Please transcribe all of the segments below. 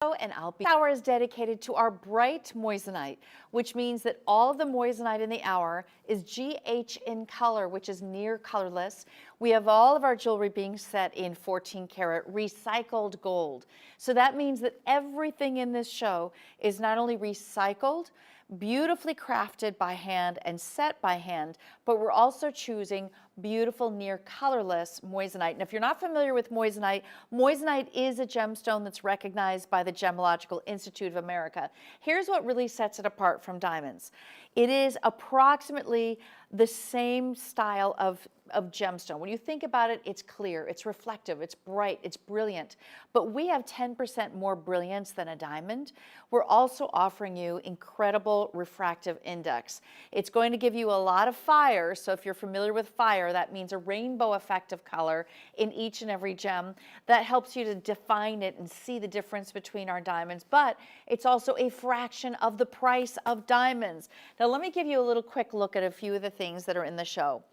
And hour is dedicated to our bright moissanite, which means that all of the moissanite in the hour is GH in color, which is near colorless. We have all of our jewelry being set in 14 karat recycled gold. So that means that everything in this show is not only recycled, beautifully crafted by hand and set by hand, but we're also choosing beautiful near colorless moissanite. And if you're not familiar with moissanite, moissanite is a gemstone that's recognized by the Gemological Institute of America. Here's what really sets it apart from diamonds. It is approximately the same style of gemstone. When you think about it, it's clear, it's reflective, it's bright, it's brilliant. But we have 10% more brilliance than a diamond. We're also offering you incredible refractive index. It's going to give you a lot of fire. So if you're familiar with fire, that means a rainbow effect of color in each and every gem. That helps you to define it and see the difference between our diamonds. But it's also a fraction of the price of diamonds. Now let me give you a little quick look at a few of the things that are in the show.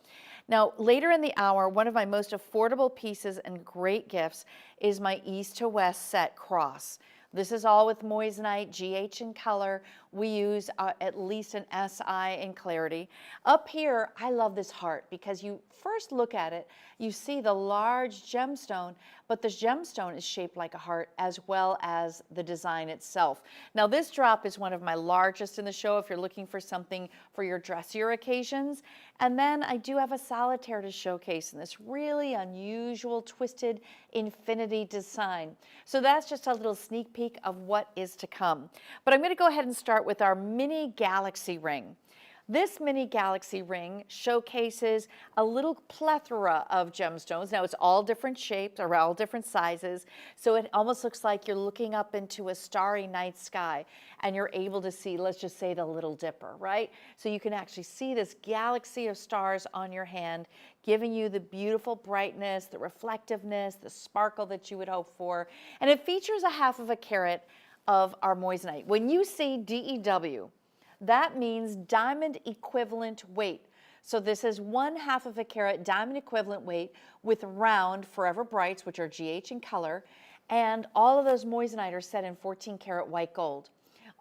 Now, later in the hour, one of my most affordable pieces and great gifts is my East to West set cross. This is all with moissanite, GH in color. We use at least an SI in clarity. Up here, I love this heart because you first look at it, you see the large gemstone, but the gemstone is shaped like a heart as well as the design itself. Now this drop is one of my largest in the show if you're looking for something for your dressier occasions. And then I do have a solitaire to showcase in this really unusual twisted infinity design. So that's just a little sneak peek of what is to come. But I'm going to go ahead and start with our mini galaxy ring. This mini galaxy ring showcases a little plethora of gemstones. Now it's all different shapes or all different sizes, so it almost looks like you're looking up into a starry night sky and you're able to see, let's just say, the Little Dipper, right? So you can actually see this galaxy of stars on your hand, giving you the beautiful brightness, the reflectiveness, the sparkle that you would hope for. And it features a 1/2 carat of our moissanite. When you see DEW, that means diamond equivalent weight. So this is 1/2 carat diamond equivalent weight with round Forever Brights, which are GH in color, and all of those moissanite are set in 14 karat white gold.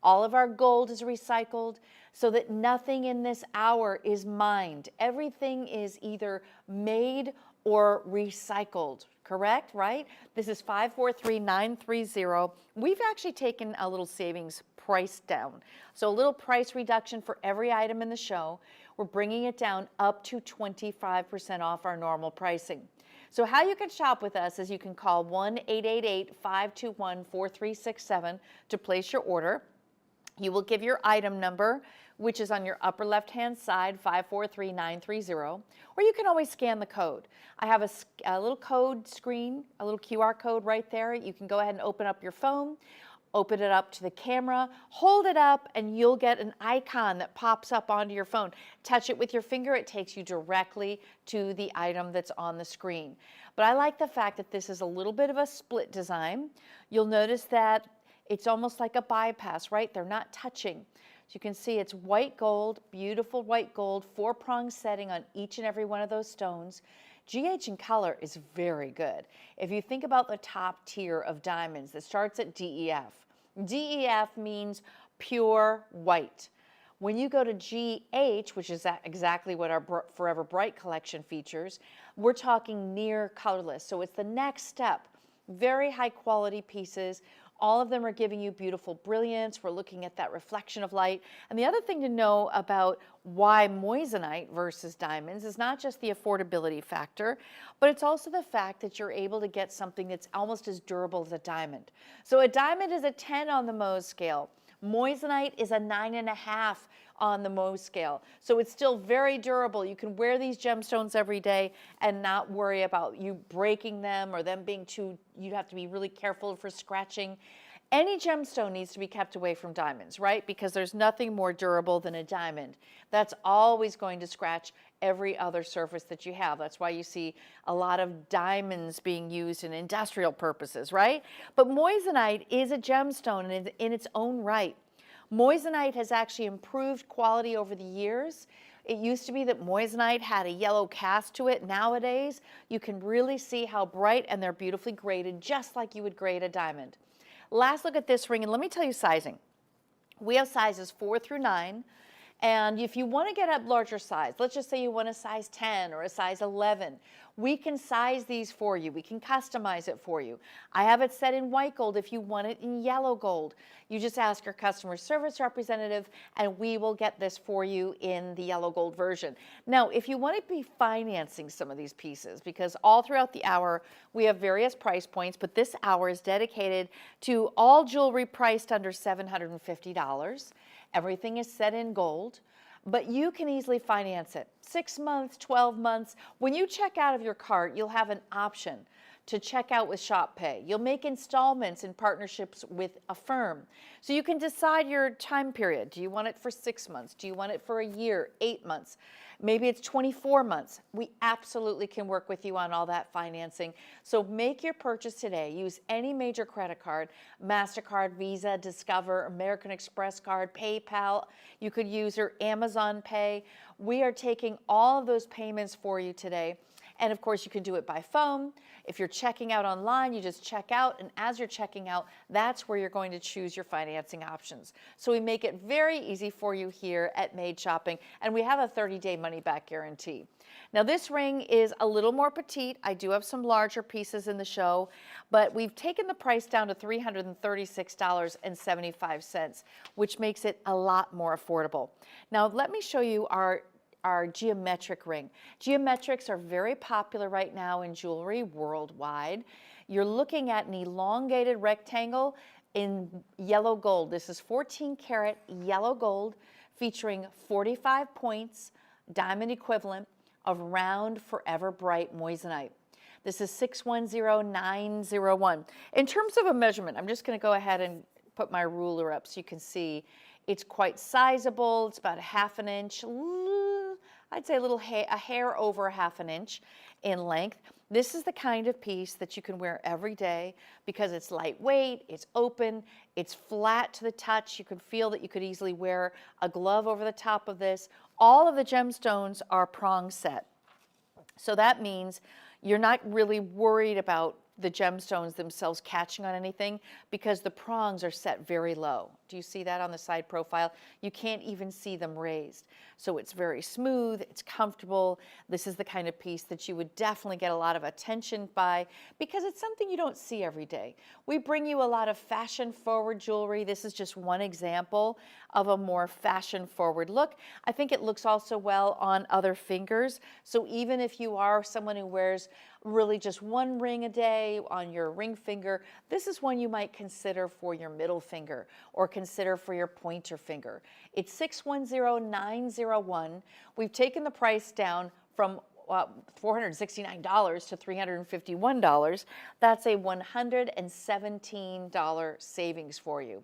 All of our gold is recycled so that nothing in this hour is mined. Everything is either made or recycled, correct, right? This is 543930. We've actually taken a little savings price down. So a little price reduction for every item in the show. We're bringing it down up to 25% off our normal pricing. So how you can shop with us is you can call 1-888-521-4367 to place your order. You will give your item number, which is on your upper left-hand side, 543930, or you can always scan the code. I have a little code screen, a little QR code right there. You can go ahead and open up your phone, open it up to the camera, hold it up, and you'll get an icon that pops up onto your phone. Touch it with your finger, it takes you directly to the item that's on the screen. But I like the fact that this is a little bit of a split design. You'll notice that it's almost like a bypass, right? They're not touching. So you can see it's white gold, beautiful white gold, 4-prong setting on each and every one of those stones. GH in color is very good. If you think about the top tier of diamonds that starts at DEF, DEF means pure white. When you go to GH, which is exactly what our Forever Bright collection features, we're talking near colorless. So it's the next step. Very high quality pieces. All of them are giving you beautiful brilliance. We're looking at that reflection of light. And the other thing to know about why moissanite versus diamonds is not just the affordability factor, but it's also the fact that you're able to get something that's almost as durable as a diamond. So a diamond is a 10 on the Mohs scale. Moissanite is a 9.5 on the Mohs scale. So it's still very durable. You can wear these gemstones every day and not worry about you breaking them or them being too, you'd have to be really careful for scratching. Any gemstone needs to be kept away from diamonds, right? Because there's nothing more durable than a diamond. That's always going to scratch every other surface that you have. That's why you see a lot of diamonds being used in industrial purposes, right? But moissanite is a gemstone in its own right. Moissanite has actually improved quality over the years. It used to be that moissanite had a yellow cast to it. Nowadays, you can really see how bright, and they're beautifully graded, just like you would grade a diamond. Last look at this ring, and let me tell you sizing. We have sizes 4 through 9. And if you want to get a larger size, let's just say you want a size 10 or a size 11, we can size these for you. We can customize it for you. I have it set in white gold if you want it in yellow gold. You just ask your customer service representative and we will get this for you in the yellow gold version. Now, if you want to be financing some of these pieces, because all throughout the hour we have various price points, but this hour is dedicated to all jewelry priced under $750. Everything is set in gold, but you can easily finance it. 6 months, 12 months. When you check out of your cart, you'll have an option to check out with Shop Pay. You'll make installments in partnerships with Affirm. So you can decide your time period. Do you want it for 6 months? Do you want it for a year, 8 months? Maybe it's 24 months. We absolutely can work with you on all that financing. So make your purchase today. Use any major credit card, MasterCard, Visa, Discover, American Express card, PayPal. You could use your Amazon Pay. We are taking all of those payments for you today. And of course, you can do it by phone. If you're checking out online, you just check out, and as you're checking out, that's where you're going to choose your financing options. So we make it very easy for you here at Made Shopping, and we have a 30-day money-back guarantee. Now this ring is a little more petite. I do have some larger pieces in the show, but we've taken the price down to $336.75, which makes it a lot more affordable. Now let me show you our geometric ring. Geometrics are very popular right now in jewelry worldwide. You're looking at an elongated rectangle in yellow gold. This is 14 karat yellow gold featuring 45 points, diamond equivalent of round forever bright moissanite. This is 610901. In terms of a measurement, I'm just going to go ahead and put my ruler up so you can see it's quite sizable. It's about 1/2 inch. I'd say a hair over 1/2 inch in length. This is the kind of piece that you can wear every day because it's lightweight, it's open, it's flat to the touch. You could feel that you could easily wear a glove over the top of this. All of the gemstones are prong set. So that means you're not really worried about the gemstones themselves catching on anything because the prongs are set very low. Do you see that on the side profile? You can't even see them raised. So it's very smooth, it's comfortable. This is the kind of piece that you would definitely get a lot of attention by because it's something you don't see every day. We bring you a lot of fashion-forward jewelry. This is just one example of a more fashion-forward look. I think it looks also well on other fingers. So even if you are someone who wears really just one ring a day on your ring finger, this is one you might consider for your middle finger or consider for your pointer finger. It's 610901. We've taken the price down from $469 to $351. That's a $117 savings for you.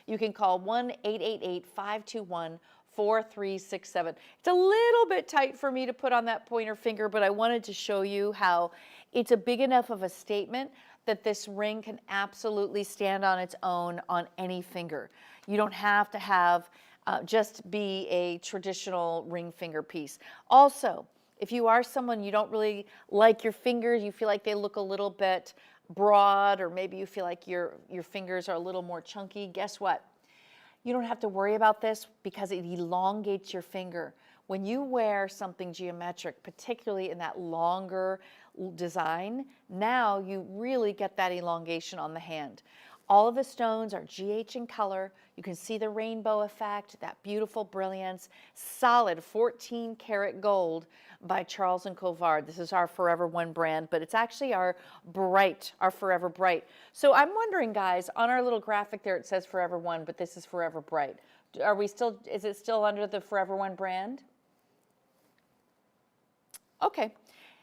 You can call 1-888-521-4367. It's a little bit tight for me to put on that pointer finger, but I wanted to show you how it's a big enough of a statement that this ring can absolutely stand on its own on any finger. You don't have to have just be a traditional ring finger piece. Also, if you are someone you don't really like your fingers, you feel like they look a little bit broad, or maybe you feel like your fingers are a little more chunky, guess what? You don't have to worry about this because it elongates your finger. When you wear something geometric, particularly in that longer design, now you really get that elongation on the hand. All of the stones are GH in color. You can see the rainbow effect, that beautiful brilliance, solid 14 karat gold by Charles & Colvard. This is our Forever One brand, but it's actually our bright, our Forever Bright. So I'm wondering, guys, on our little graphic there it says Forever One, but this is Forever Bright. Are we still, is it still under the Forever One brand? Okay.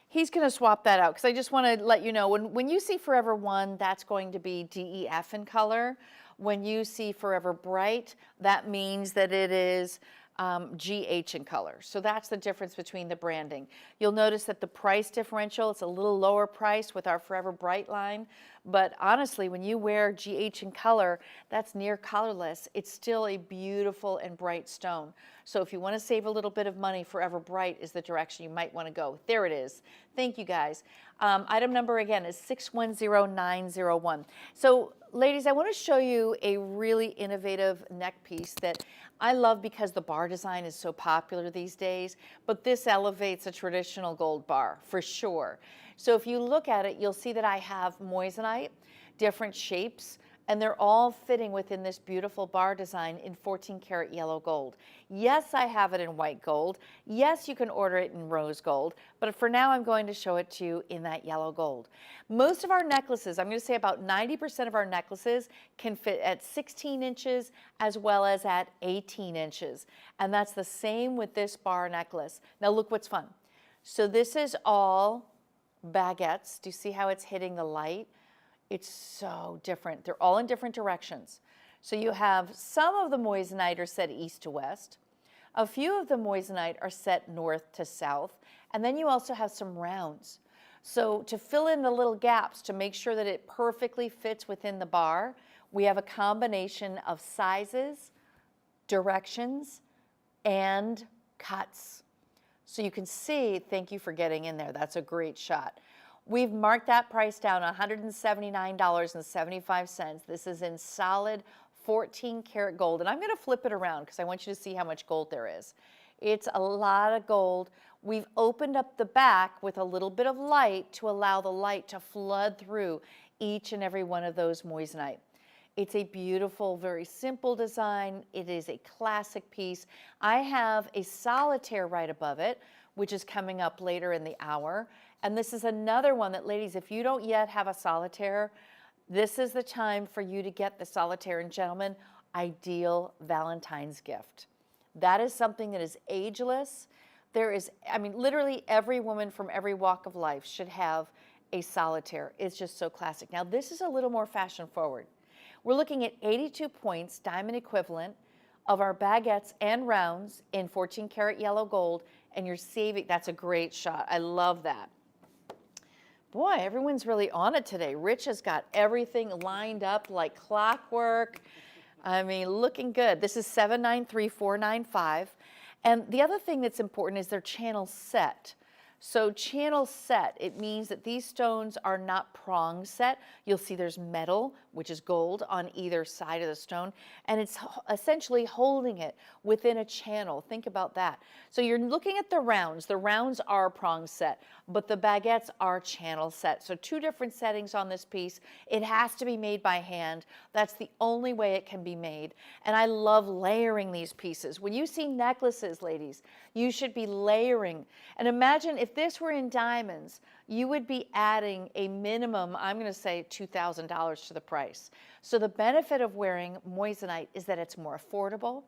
He's going to swap that out because I just want to let you know, when you see Forever One, that's going to be DEF in color. When you see Forever Bright, that means that it is GH in color. So that's the difference between the branding. You'll notice that the price differential, it's a little lower price with our Forever Bright line, But honestly, when you wear GH in color, that's near colorless. It's still a beautiful and bright stone. So if you want to save a little bit of money, Forever Bright is the direction you might want to go. There it is. Thank you, guys. Item number again is 610901. So ladies, I want to show you a really innovative neck piece that I love because the bar design is so popular these days, but this elevates a traditional gold bar for sure. So if you look at it, you'll see that I have moissanite, different shapes, and they're all fitting within this beautiful bar design in 14 karat yellow gold. Yes, I have it in white gold. Yes, you can order it in rose gold, but for now I'm going to show it to you in that yellow gold. Most of our necklaces, I'm going to say about 90% of our necklaces can fit at 16 inches as well as at 18 inches. And that's the same with this bar necklace. Now look what's fun. So this is all baguettes. Do you see how it's hitting the light? It's so different. They're all in different directions. So you have some of the moissanite are set east to west. A few of the moissanite are set north to south. And then you also have some rounds. So to fill in the little gaps to make sure that it perfectly fits within the bar, we have a combination of sizes, directions, and cuts. So you can see, thank you for getting in there. That's a great shot. We've marked that price down $179.75. This is in solid 14 karat gold. And I'm going to flip it around because I want you to see how much gold there is. It's a lot of gold. We've opened up the back with a little bit of light to allow the light to flood through each and every one of those moissanite. It's a beautiful, very simple design. It is a classic piece. I have a solitaire right above it, which is coming up later in the hour. And this is another one that, ladies, if you don't yet have a solitaire, this is the time for you to get the solitaire. And gentlemen, ideal Valentine's gift. That is something that is ageless. There is, I mean, literally every woman from every walk of life should have a solitaire. It's just so classic. Now, this is a little more fashion forward. We're looking at 82 points, diamond equivalent, of our baguettes and rounds in 14 karat yellow gold, and you're saving, that's a great shot. I love that. Boy, everyone's really on it today. Rich has got everything lined up like clockwork. I mean, looking good. This is 793495. And the other thing that's important is their channel set. So channel set, it means that these stones are not prong set. You'll see there's metal, which is gold, on either side of the stone, and it's essentially holding it within a channel. Think about that. So you're looking at the rounds. The rounds are prong set, but the baguettes are channel set. So two different settings on this piece. It has to be made by hand. That's the only way it can be made. And I love layering these pieces. When you see necklaces, ladies, you should be layering. And imagine if this were in diamonds, you would be adding a minimum, I'm going to say $2,000 to the price. So the benefit of wearing moissanite is that it's more affordable.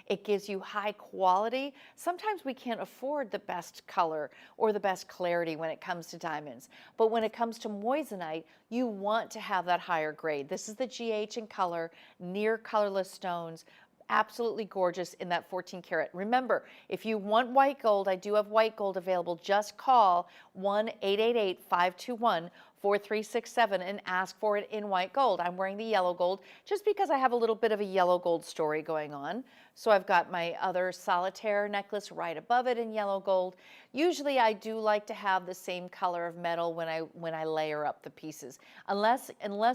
It gives you high quality. Sometimes we can't afford the best color or the best clarity when it comes to diamonds. But when it comes to moissanite, you want to have that higher grade. This is the GH in color, near colorless stones. Absolutely gorgeous in that 14 karat. Remember, if you want white gold, I do have white gold available. Just call 1-888-521-4367 and ask for it in white gold. I'm wearing the yellow gold just because I have a little bit of a yellow gold story going on. So I've got my other solitaire necklace right above it in yellow gold. Usually I do like to have the same color of metal when I layer up the pieces, unless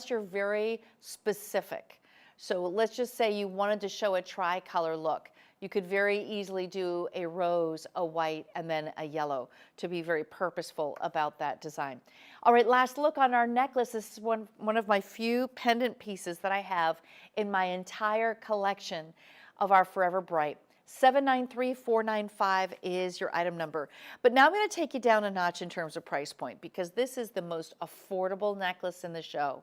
you're very specific. So let's just say you wanted to show a tri-color look. You could very easily do a rose, a white, and then a yellow to be very purposeful about that design. All right, last look on our necklace. This is one of my few pendant pieces that I have in my entire collection of our Forever Bright. 793495 is your item number. But now I'm going to take you down a notch in terms of price point because this is the most affordable necklace in the show.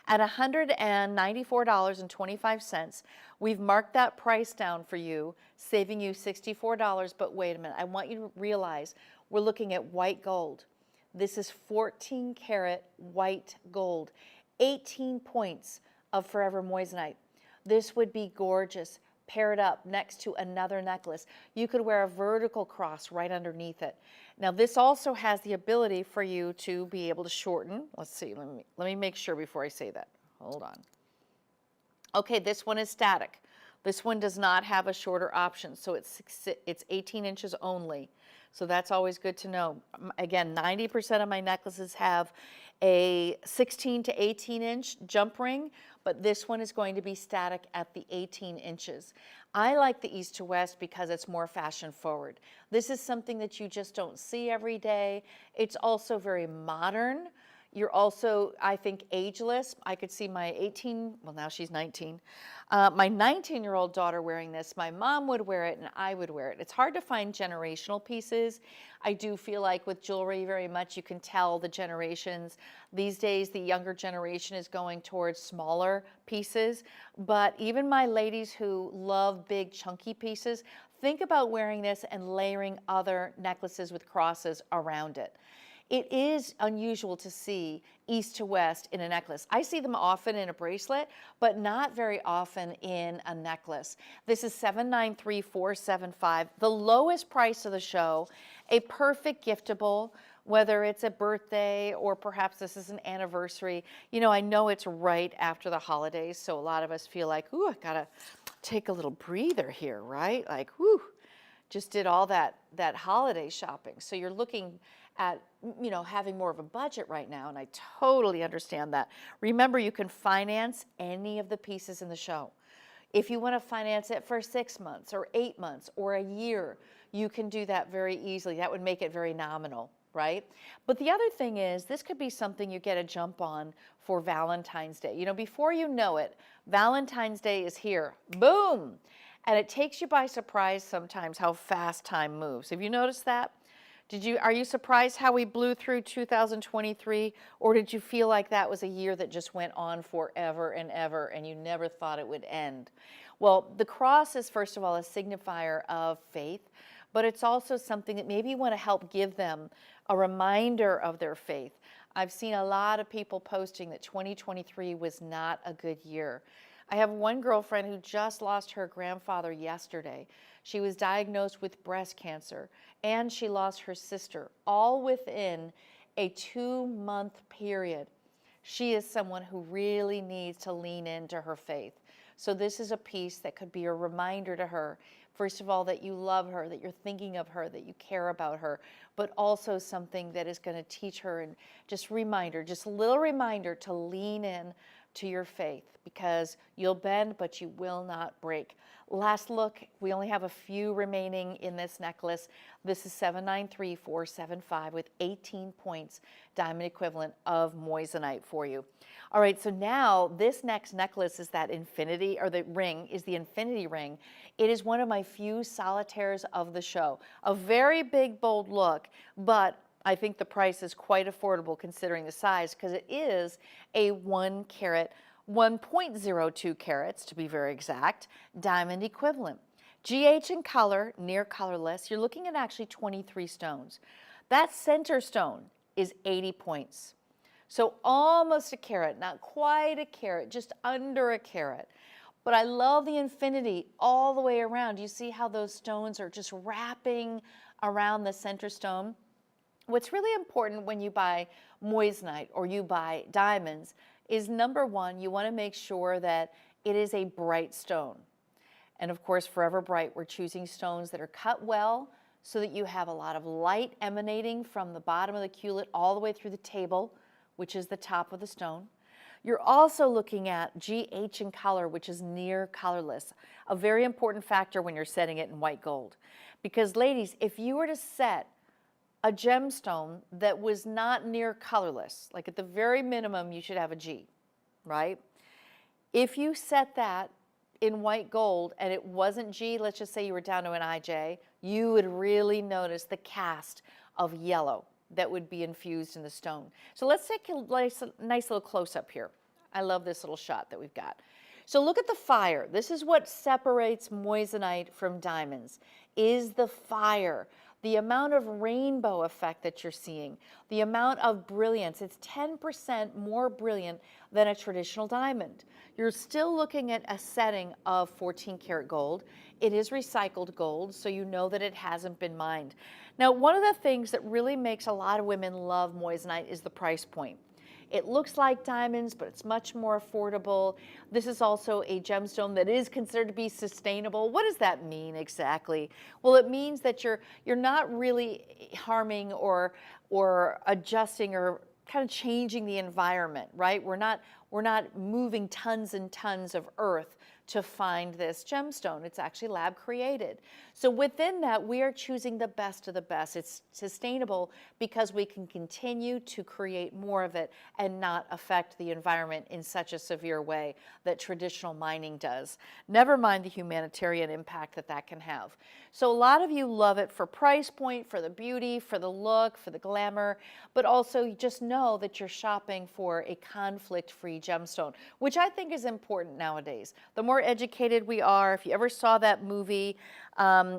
At $194.25, we've marked that price down for you, saving you $64. But wait a minute, I want you to realize we're looking at white gold. This is 14 karat white gold, 18 points of Forever Moissanite. This would be gorgeous paired up next to another necklace. You could wear a vertical cross right underneath it. Now this also has the ability for you to be able to shorten. Let's see, let me make sure before I say that. Hold on. Okay, this one is static. This one does not have a shorter option, so it's 18 inches only. So that's always good to know. Again, 90% of my necklaces have a 16 to 18 inch jump ring, but this one is going to be static at the 18 inches. I like the East to West because it's more fashion forward. This is something that you just don't see every day. It's also very modern. You're also, I think, ageless. I could see my well, now she's 19, my 19-year-old daughter wearing this. My mom would wear it and I would wear it. It's hard to find generational pieces. I do feel like with jewelry very much you can tell the generations. These days the younger generation is going towards smaller pieces, but even my ladies who love big chunky pieces, think about wearing this and layering other necklaces with crosses around it. It is unusual to see East to West in a necklace. I see them often in a bracelet, but not very often in a necklace. This is $793,475, the lowest price of the show, a perfect giftable, whether it's a birthday or perhaps this is an anniversary. You know, I know it's right after the holidays, so a lot of us feel like, ooh, I gotta take a little breather here, right? Like, whoo, just did all that holiday shopping. So you're looking at, you know, having more of a budget right now, and I totally understand that. Remember, you can finance any of the pieces in the show. If you want to finance it for 6 months or 8 months or a year, you can do that very easily. That would make it very nominal, right? But the other thing is, this could be something you get a jump on for Valentine's Day. You know, before you know it, Valentine's Day is here. Boom! And it takes you by surprise sometimes how fast time moves. Have you noticed that? Are you surprised how we blew through 2023, or did you feel like that was a year that just went on forever and ever and you never thought it would end? Well, the cross is first of all a signifier of faith, but it's also something that maybe you want to help give them a reminder of their faith. I've seen a lot of people posting that 2023 was not a good year. I have one girlfriend who just lost her grandfather yesterday. She was diagnosed with breast cancer, and she lost her sister, all within a 2-month period. She is someone who really needs to lean into her faith. So this is a piece that could be a reminder to her, first of all, that you love her, that you're thinking of her, that you care about her, but also something that is going to teach her and just a little reminder to lean in to your faith, because you'll bend, but you will not break. Last look, we only have a few remaining in this necklace. This is $793,475 with 18 points, diamond equivalent of moissanite for you. All right, so now this next necklace is that infinity, or the ring is the infinity ring. It is one of my few solitaires of the show. A very big, bold look, but I think the price is quite affordable considering the size, because it is a 1 carat, 1.02 carats to be very exact, diamond equivalent. GH in color, near colorless, you're looking at actually 23 stones. That center stone is 80 points. So almost a carat, not quite a carat, just under a carat. But I love the infinity all the way around. You see how those stones are just wrapping around the center stone? What's really important when you buy moissanite or you buy diamonds is, number one, you want to make sure that it is a bright stone. And of course, Forever Bright, we're choosing stones that are cut well so that you have a lot of light emanating from the bottom of the culet all the way through the table, which is the top of the stone. You're also looking at GH in color, which is near colorless, a very important factor when you're setting it in white gold. Because ladies, if you were to set a gemstone that was not near colorless, like at the very minimum, you should have a G, right? If you set that in white gold and it wasn't G, let's just say you were down to an IJ, you would really notice the cast of yellow that would be infused in the stone. So let's take a nice little close-up here. I love this little shot that we've got. So look at the fire. This is what separates moissanite from diamonds, is the fire. the amount of rainbow effect that you're seeing, the amount of brilliance, it's 10% more brilliant than a traditional diamond. You're still looking at a setting of 14 karat gold. It is recycled gold, so you know that it hasn't been mined. Now, one of the things that really makes a lot of women love moissanite is the price point. It looks like diamonds, but it's much more affordable. This is also a gemstone that is considered to be sustainable. What does that mean exactly? Well, it means that you're not really harming or adjusting or kind of changing the environment, right? We're not moving tons and tons of earth to find this gemstone. It's actually lab created. So within that, we are choosing the best of the best. It's sustainable because we can continue to create more of it and not affect the environment in such a severe way that traditional mining does. Never mind the humanitarian impact that that can have. So a lot of you love it for price point, for the beauty, for the look, for the glamour, but also you just know that you're shopping for a conflict-free gemstone, which I think is important nowadays. The more educated we are, if you ever saw that movie,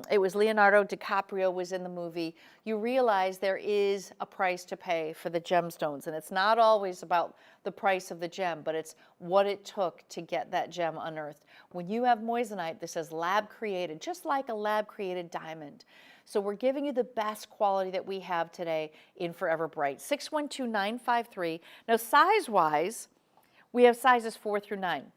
it was Leonardo DiCaprio was in the movie, you realize there is a price to pay for the gemstones. And it's not always about the price of the gem, but it's what it took to get that gem unearthed. When you have moissanite, this is lab created, just like a lab created diamond. So we're giving you the best quality that we have today in Forever Bright. 612-953. Now size-wise, we have sizes 4 through 9.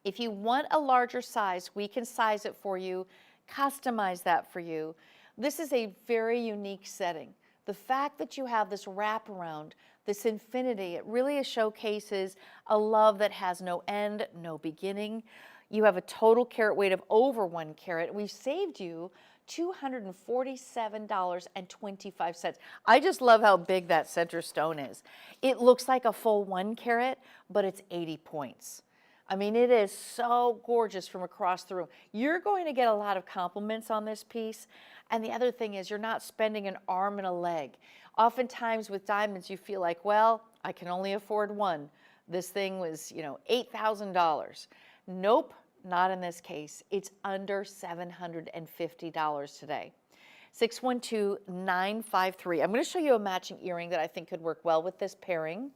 If you want a larger size, we can size it for you, customize that for you. This is a very unique setting. The fact that you have this wraparound, this infinity, it really showcases a love that has no end, no beginning. You have a total carat weight of over 1 carat. We've saved you $247.25. I just love how big that center stone is. It looks like a full 1 carat, but it's 80 points. I mean, it is so gorgeous from across the room. You're going to get a lot of compliments on this piece. And the other thing is you're not spending an arm and a leg. Oftentimes with diamonds, you feel like, well, I can only afford one. This thing was, $8,000. Nope, not in this case. It's under $750 today. 612-953. I'm going to show you a matching earring that I think could work well with this pairing.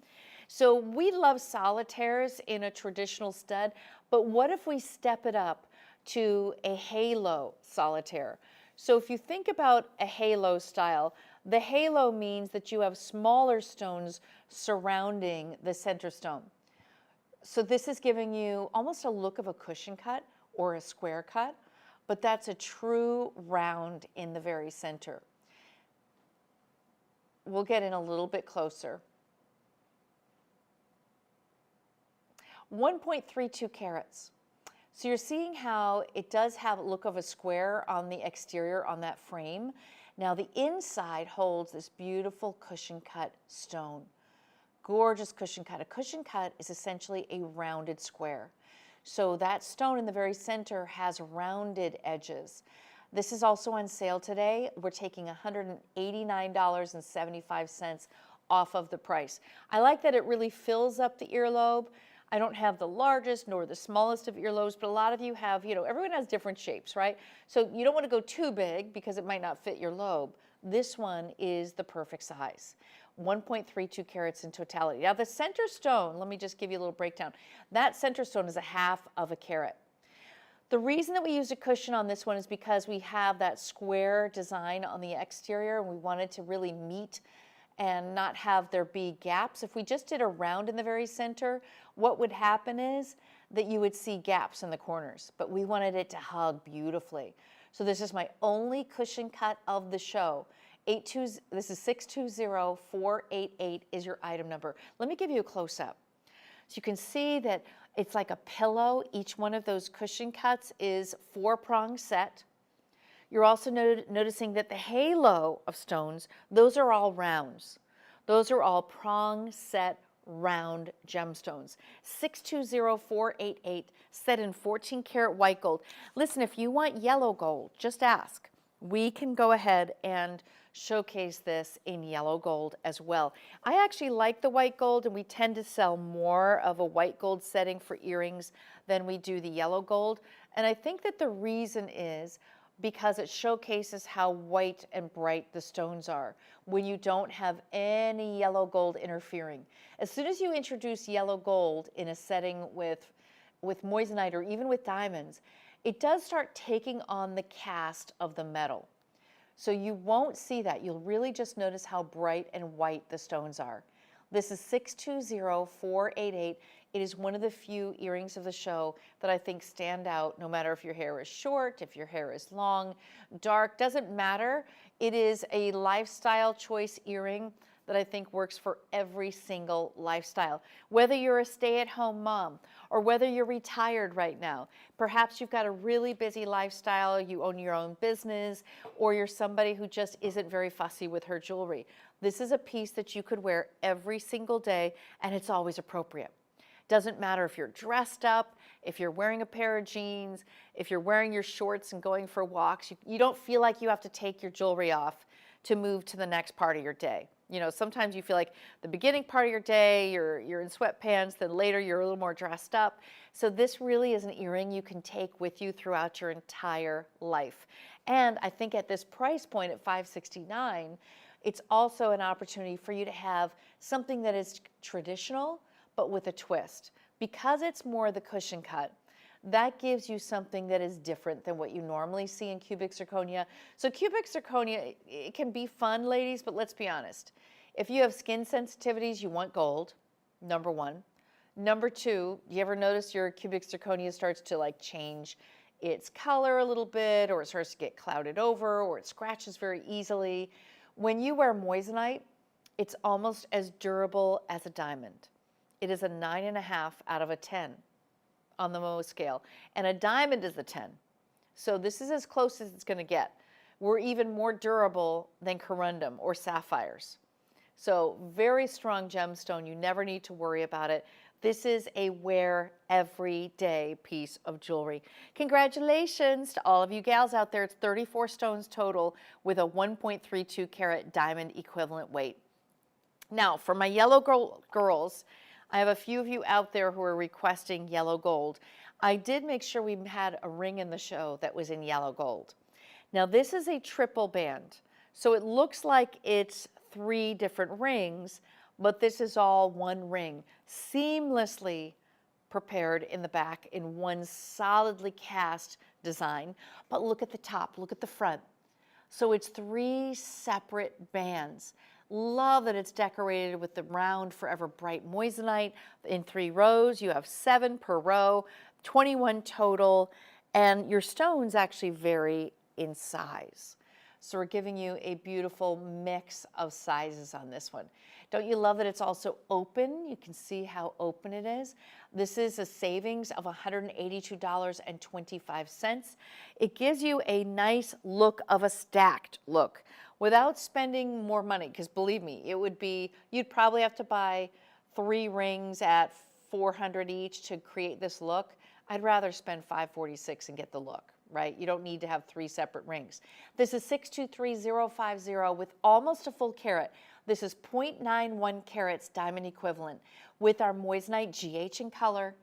So we love solitaires in a traditional stud, but what if we step it up to a halo solitaire? So if you think about a halo style, the halo means that you have smaller stones surrounding the center stone. So this is giving you almost a look of a cushion cut or a square cut, but that's a true round in the very center. We'll get in a little bit closer. 1.32 carats. So you're seeing how it does have a look of a square on the exterior on that frame. Now the inside holds this beautiful cushion cut stone. Gorgeous cushion cut. A cushion cut is essentially a rounded square. So that stone in the very center has rounded edges. This is also on sale today. We're taking $189.75 off of the price. I like that it really fills up the earlobe. I don't have the largest nor the smallest of earlobes, but a lot of you have, everyone has different shapes, right? So you don't want to go too big because it might not fit your lobe. This one is the perfect size. 1.32 carats in totality. Now the center stone, let me just give you a little breakdown. That center stone is a half of a carat. The reason that we used a cushion on this one is because we have that square design on the exterior and we wanted to really meet and not have there be gaps. If we just did a round in the very center, what would happen is that you would see gaps in the corners, but we wanted it to hug beautifully. So this is my only cushion cut of the show. This is 620-488 is your item number. Let me give you a close-up. So you can see that it's like a pillow. Each one of those cushion cuts is 4-prong set. You're also noticing that the halo of stones, those are all rounds. Those are all prong set round gemstones. 620-488, set in 14 karat white gold. Listen, if you want yellow gold, just ask. We can go ahead and showcase this in yellow gold as well. I actually like the white gold, and we tend to sell more of a white gold setting for earrings than we do the yellow gold. And I think that the reason is because it showcases how white and bright the stones are when you don't have any yellow gold interfering. As soon as you introduce yellow gold in a setting with moissanite or even with diamonds, it does start taking on the cast of the metal. So you won't see that. You'll really just notice how bright and white the stones are. This is 620488. It is one of the few earrings of the show that I think stand out, no matter if your hair is short, if your hair is long, dark, doesn't matter. It is a lifestyle choice earring that I think works for every single lifestyle. Whether you're a stay-at-home mom or whether you're retired right now, perhaps you've got a really busy lifestyle, you own your own business, or you're somebody who just isn't very fussy with her jewelry. This is a piece that you could wear every single day, and it's always appropriate. Doesn't matter if you're dressed up, if you're wearing a pair of jeans, if you're wearing your shorts and going for walks, you don't feel like you have to take your jewelry off to move to the next part of your day. You know, sometimes you feel like the beginning part of your day, you're in sweatpants, then later you're a little more dressed up. So this really is an earring you can take with you throughout your entire life. And I think at this price point at $569, it's also an opportunity for you to have something that is traditional, but with a twist. Because it's more the cushion cut, that gives you something that is different than what you normally see in cubic zirconia. So cubic zirconia, it can be fun, ladies, but let's be honest. If you have skin sensitivities, you want gold, number one. Number two, you ever notice your cubic zirconia starts to like change its color a little bit, or it starts to get clouded over, or it scratches very easily? When you wear moissanite, it's almost as durable as a diamond. It is a 9.5 out of a 10 on the Mohs scale, and a diamond is a 10. So this is as close as it's going to get. We're even more durable than corundum or sapphires. So very strong gemstone. You never need to worry about it. This is a wear every day piece of jewelry. Congratulations to all of you gals out there. It's 34 stones total with a 1.32 carat diamond equivalent weight. Now, for my yellow girls, I have a few of you out there who are requesting yellow gold. I did make sure we had a ring in the show that was in yellow gold. Now this is a triple band, so it looks like it's 3 different rings, but this is all one ring, seamlessly prepared in the back in one solidly cast design. But look at the top, look at the front. So it's 3 separate bands. Love that it's decorated with the round Forever Bright moissanite in 3 rows. You have 7 per row, 21 total, and your stones actually vary in size. So we're giving you a beautiful mix of sizes on this one. Don't you love that it's also open? You can see how open it is. This is a savings of $182.25. It gives you a nice look of a stacked look without spending more money, because believe me, it would be, you'd probably have to buy 3 rings at $400 each to create this look. I'd rather spend $546 and get the look, right? You don't need to have 3 separate rings. This is 623050 with almost a full carat. This is 0.91 carats diamond equivalent with our moissanite GH in color,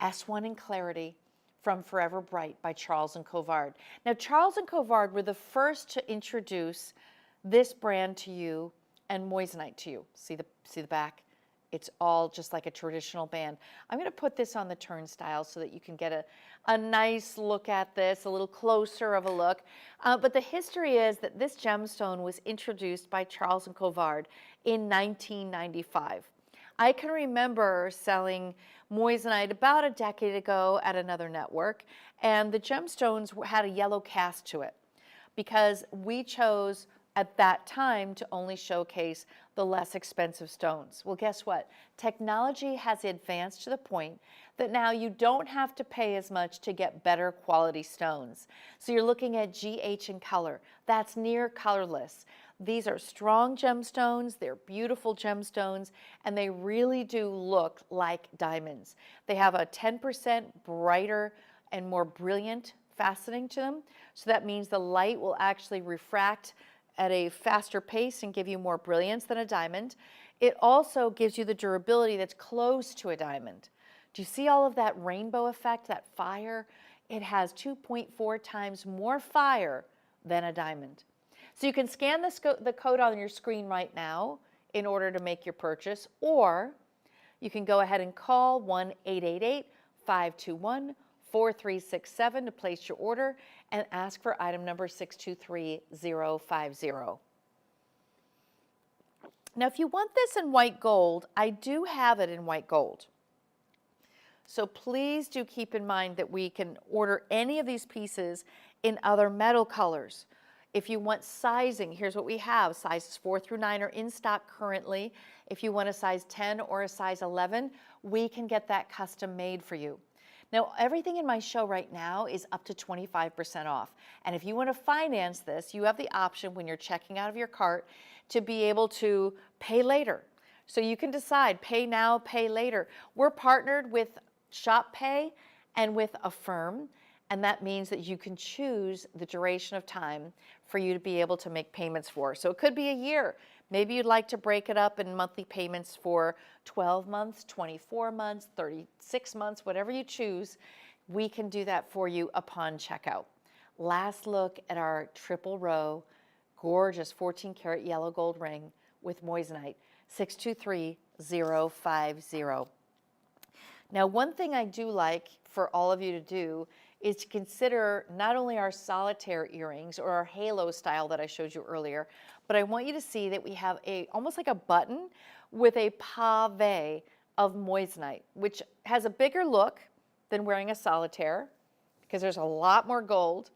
S1 in clarity, from Forever Bright by Charles & Covard. Now, Charles & Covard were the first to introduce this brand to you and moissanite to you. See the back? It's all just like a traditional band. I'm going to put this on the turnstile so that you can get a nice look at this, a little closer of a look. But the history is that this gemstone was introduced by Charles & Covard in 1995. I can remember selling moissanite about a decade ago at another network, and the gemstones had a yellow cast to it because we chose at that time to only showcase the less expensive stones. Well, guess what? Technology has advanced to the point that now you don't have to pay as much to get better quality stones. So you're looking at GH in color. That's near colorless. These are strong gemstones, they're beautiful gemstones, and they really do look like diamonds. They have a 10% brighter and more brilliant faceting to them. So that means the light will actually refract at a faster pace and give you more brilliance than a diamond. It also gives you the durability that's close to a diamond. Do you see all of that rainbow effect, that fire? It has 2.4 times more fire than a diamond. So you can scan the code on your screen right now in order to make your purchase, or you can go ahead and call 1-888-521-4367 to place your order and ask for item number 623050. Now, if you want this in white gold, I do have it in white gold. So please do keep in mind that we can order any of these pieces in other metal colors. If you want sizing, here's what we have. Sizes 4 through 9 are in stock currently. If you want a size 10 or a size 11, we can get that custom made for you. Now, everything in my show right now is up to 25% off. And if you want to finance this, you have the option when you're checking out of your cart to be able to pay later. So you can decide, pay now, pay later. We're partnered with Shop Pay and with Affirm, and that means that you can choose the duration of time for you to be able to make payments for. So it could be a year. Maybe you'd like to break it up in monthly payments for 12 months, 24 months, 36 months, whatever you choose. We can do that for you upon checkout. Last look at our triple row, gorgeous 14 karat yellow gold ring with moissanite, 623050. Now, one thing I do like for all of you to do is to consider not only our solitaire earrings or our halo style that I showed you earlier, but I want you to see that we have almost like a button with a pave of moissanite, which has a bigger look than wearing a solitaire because there's a lot more gold,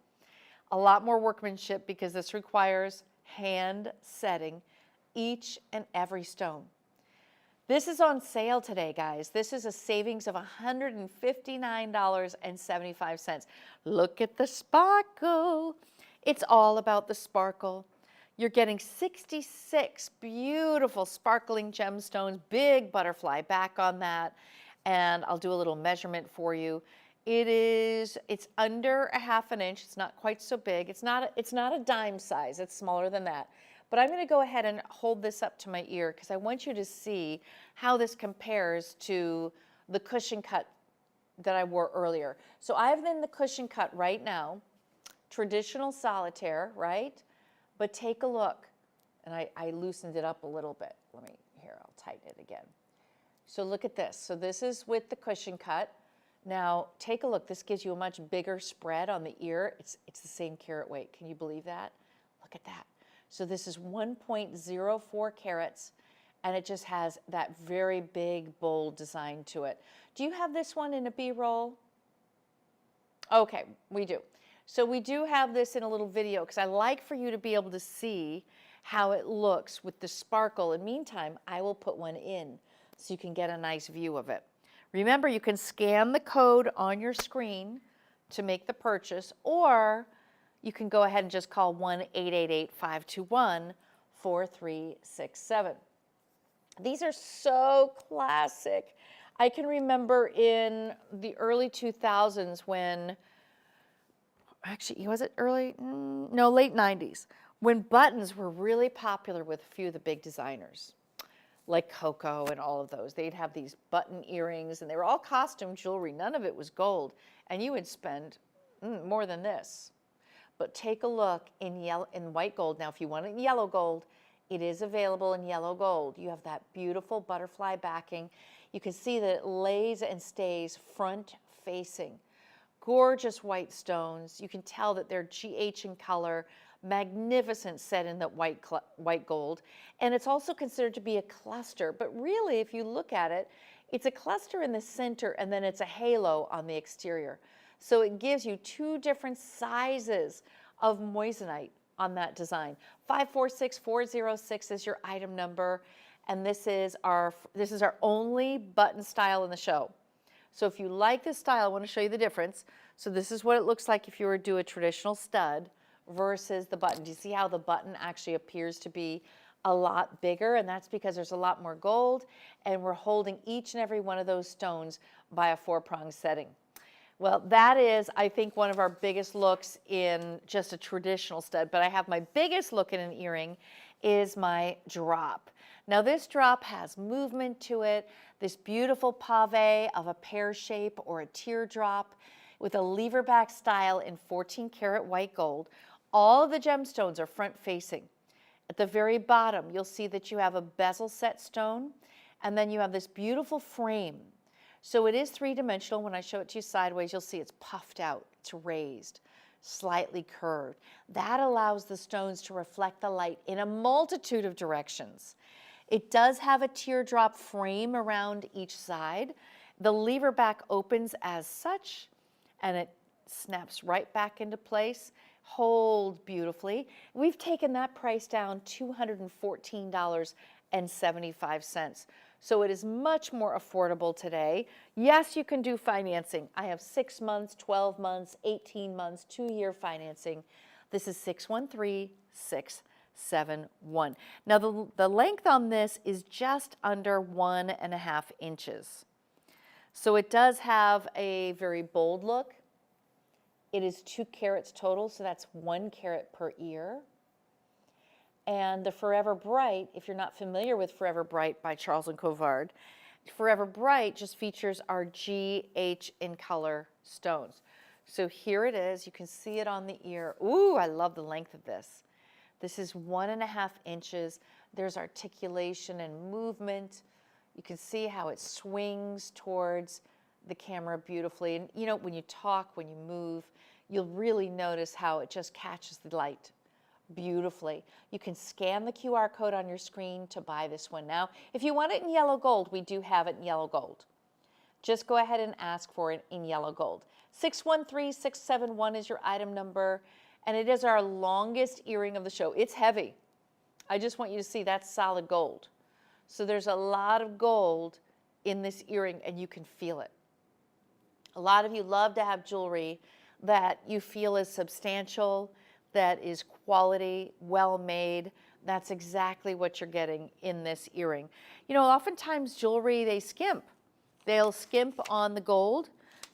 a lot more workmanship because this requires hand setting each and every stone. This is on sale today, guys. This is a savings of $159.75. Look at the sparkle. It's all about the sparkle. You're getting 66 beautiful sparkling gemstones, big butterfly back on that. And I'll do a little measurement for you. It's under a ½ inch. It's not quite so big. It's not a dime size. It's smaller than that. But I'm going to go ahead and hold this up to my ear because I want you to see how this compares to the cushion cut that I wore earlier. So I have in the cushion cut right now, traditional solitaire, right? But take a look. And I loosened it up a little bit. I'll tighten it again. So look at this. So this is with the cushion cut. Now take a look. This gives you a much bigger spread on the ear. It's the same carat weight. Can you believe that? Look at that. So this is 1.04 carats, and it just has that very big, bold design to it. Do you have this one in a B-roll? Okay, we do. So we do have this in a little video because I like for you to be able to see how it looks with the sparkle. In the meantime, I will put one in so you can get a nice view of it. Remember, you can scan the code on your screen to make the purchase, or you can go ahead and just call 1-888-521-4367. These are so classic. I can remember in the early 2000s when, actually, was it early? No, late 90s, when buttons were really popular with a few of the big designers, like Coco and all of those. They'd have these button earrings, and they were all costume jewelry. None of it was gold, and you would spend more than this. But take a look in white gold. Now, if you want it in yellow gold, it is available in yellow gold. You have that beautiful butterfly backing. You can see that it lays and stays front facing. Gorgeous white stones. You can tell that they're GH in color, magnificent set in that white gold. And it's also considered to be a cluster. But really, if you look at it, it's a cluster in the center, and then it's a halo on the exterior. So it gives you two different sizes of moissanite on that design. 546406 is your item number, and this is our only button style in the show. So if you like this style, I want to show you the difference. So this is what it looks like if you were to do a traditional stud versus the button. Do you see how the button actually appears to be a lot bigger? And that's because there's a lot more gold, and we're holding each and every one of those stones by a 4-prong setting. Well, that is, I think, one of our biggest looks in just a traditional stud, but I have my biggest look in an earring is my drop. Now this drop has movement to it, this beautiful pave of a pear shape or a teardrop with a lever back style in 14 karat white gold. All of the gemstones are front facing. At the very bottom, you'll see that you have a bezel set stone, and then you have this beautiful frame. So it is three-dimensional. When I show it to you sideways, you'll see it's puffed out, it's raised, slightly curved. That allows the stones to reflect the light in a multitude of directions. It does have a teardrop frame around each side. The lever back opens as such, and it snaps right back into place. Hold beautifully. We've taken that price down $214.75. So it is much more affordable today. Yes, you can do financing. I have 6 months, 12 months, 18 months, 2-year financing. This is 613671. Now the length on this is just under 1.5 inches. So it does have a very bold look. It is 2 carats total, so that's 1 carat per ear. And the Forever Bright, if you're not familiar with Forever Bright by Charles & Covard, Forever Bright just features our GH in color stones. So here it is. You can see it on the ear. Ooh, I love the length of this. This is 1.5 inches. There's articulation and movement. You can see how it swings towards the camera beautifully. And you know, when you talk, when you move, you'll really notice how it just catches the light beautifully. You can scan the QR code on your screen to buy this one now. If you want it in yellow gold, we do have it in yellow gold. Just go ahead and ask for it in yellow gold. 613671 is your item number, and it is our longest earring of the show. It's heavy. I just want you to see that's solid gold. So there's a lot of gold in this earring, and you can feel it. A lot of you love to have jewelry that you feel is substantial, that is quality, well made. That's exactly what you're getting in this earring. You know, oftentimes jewelry, they skimp. They'll skimp on the gold,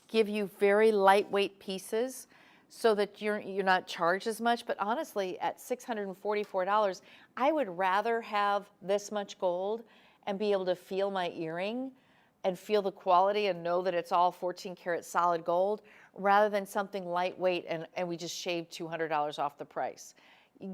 give you very lightweight pieces so that you're not charged as much. But honestly, at $644, I would rather have this much gold and be able to feel my earring and feel the quality and know that it's all 14 karat solid gold rather than something lightweight and we just shaved $200 off the price.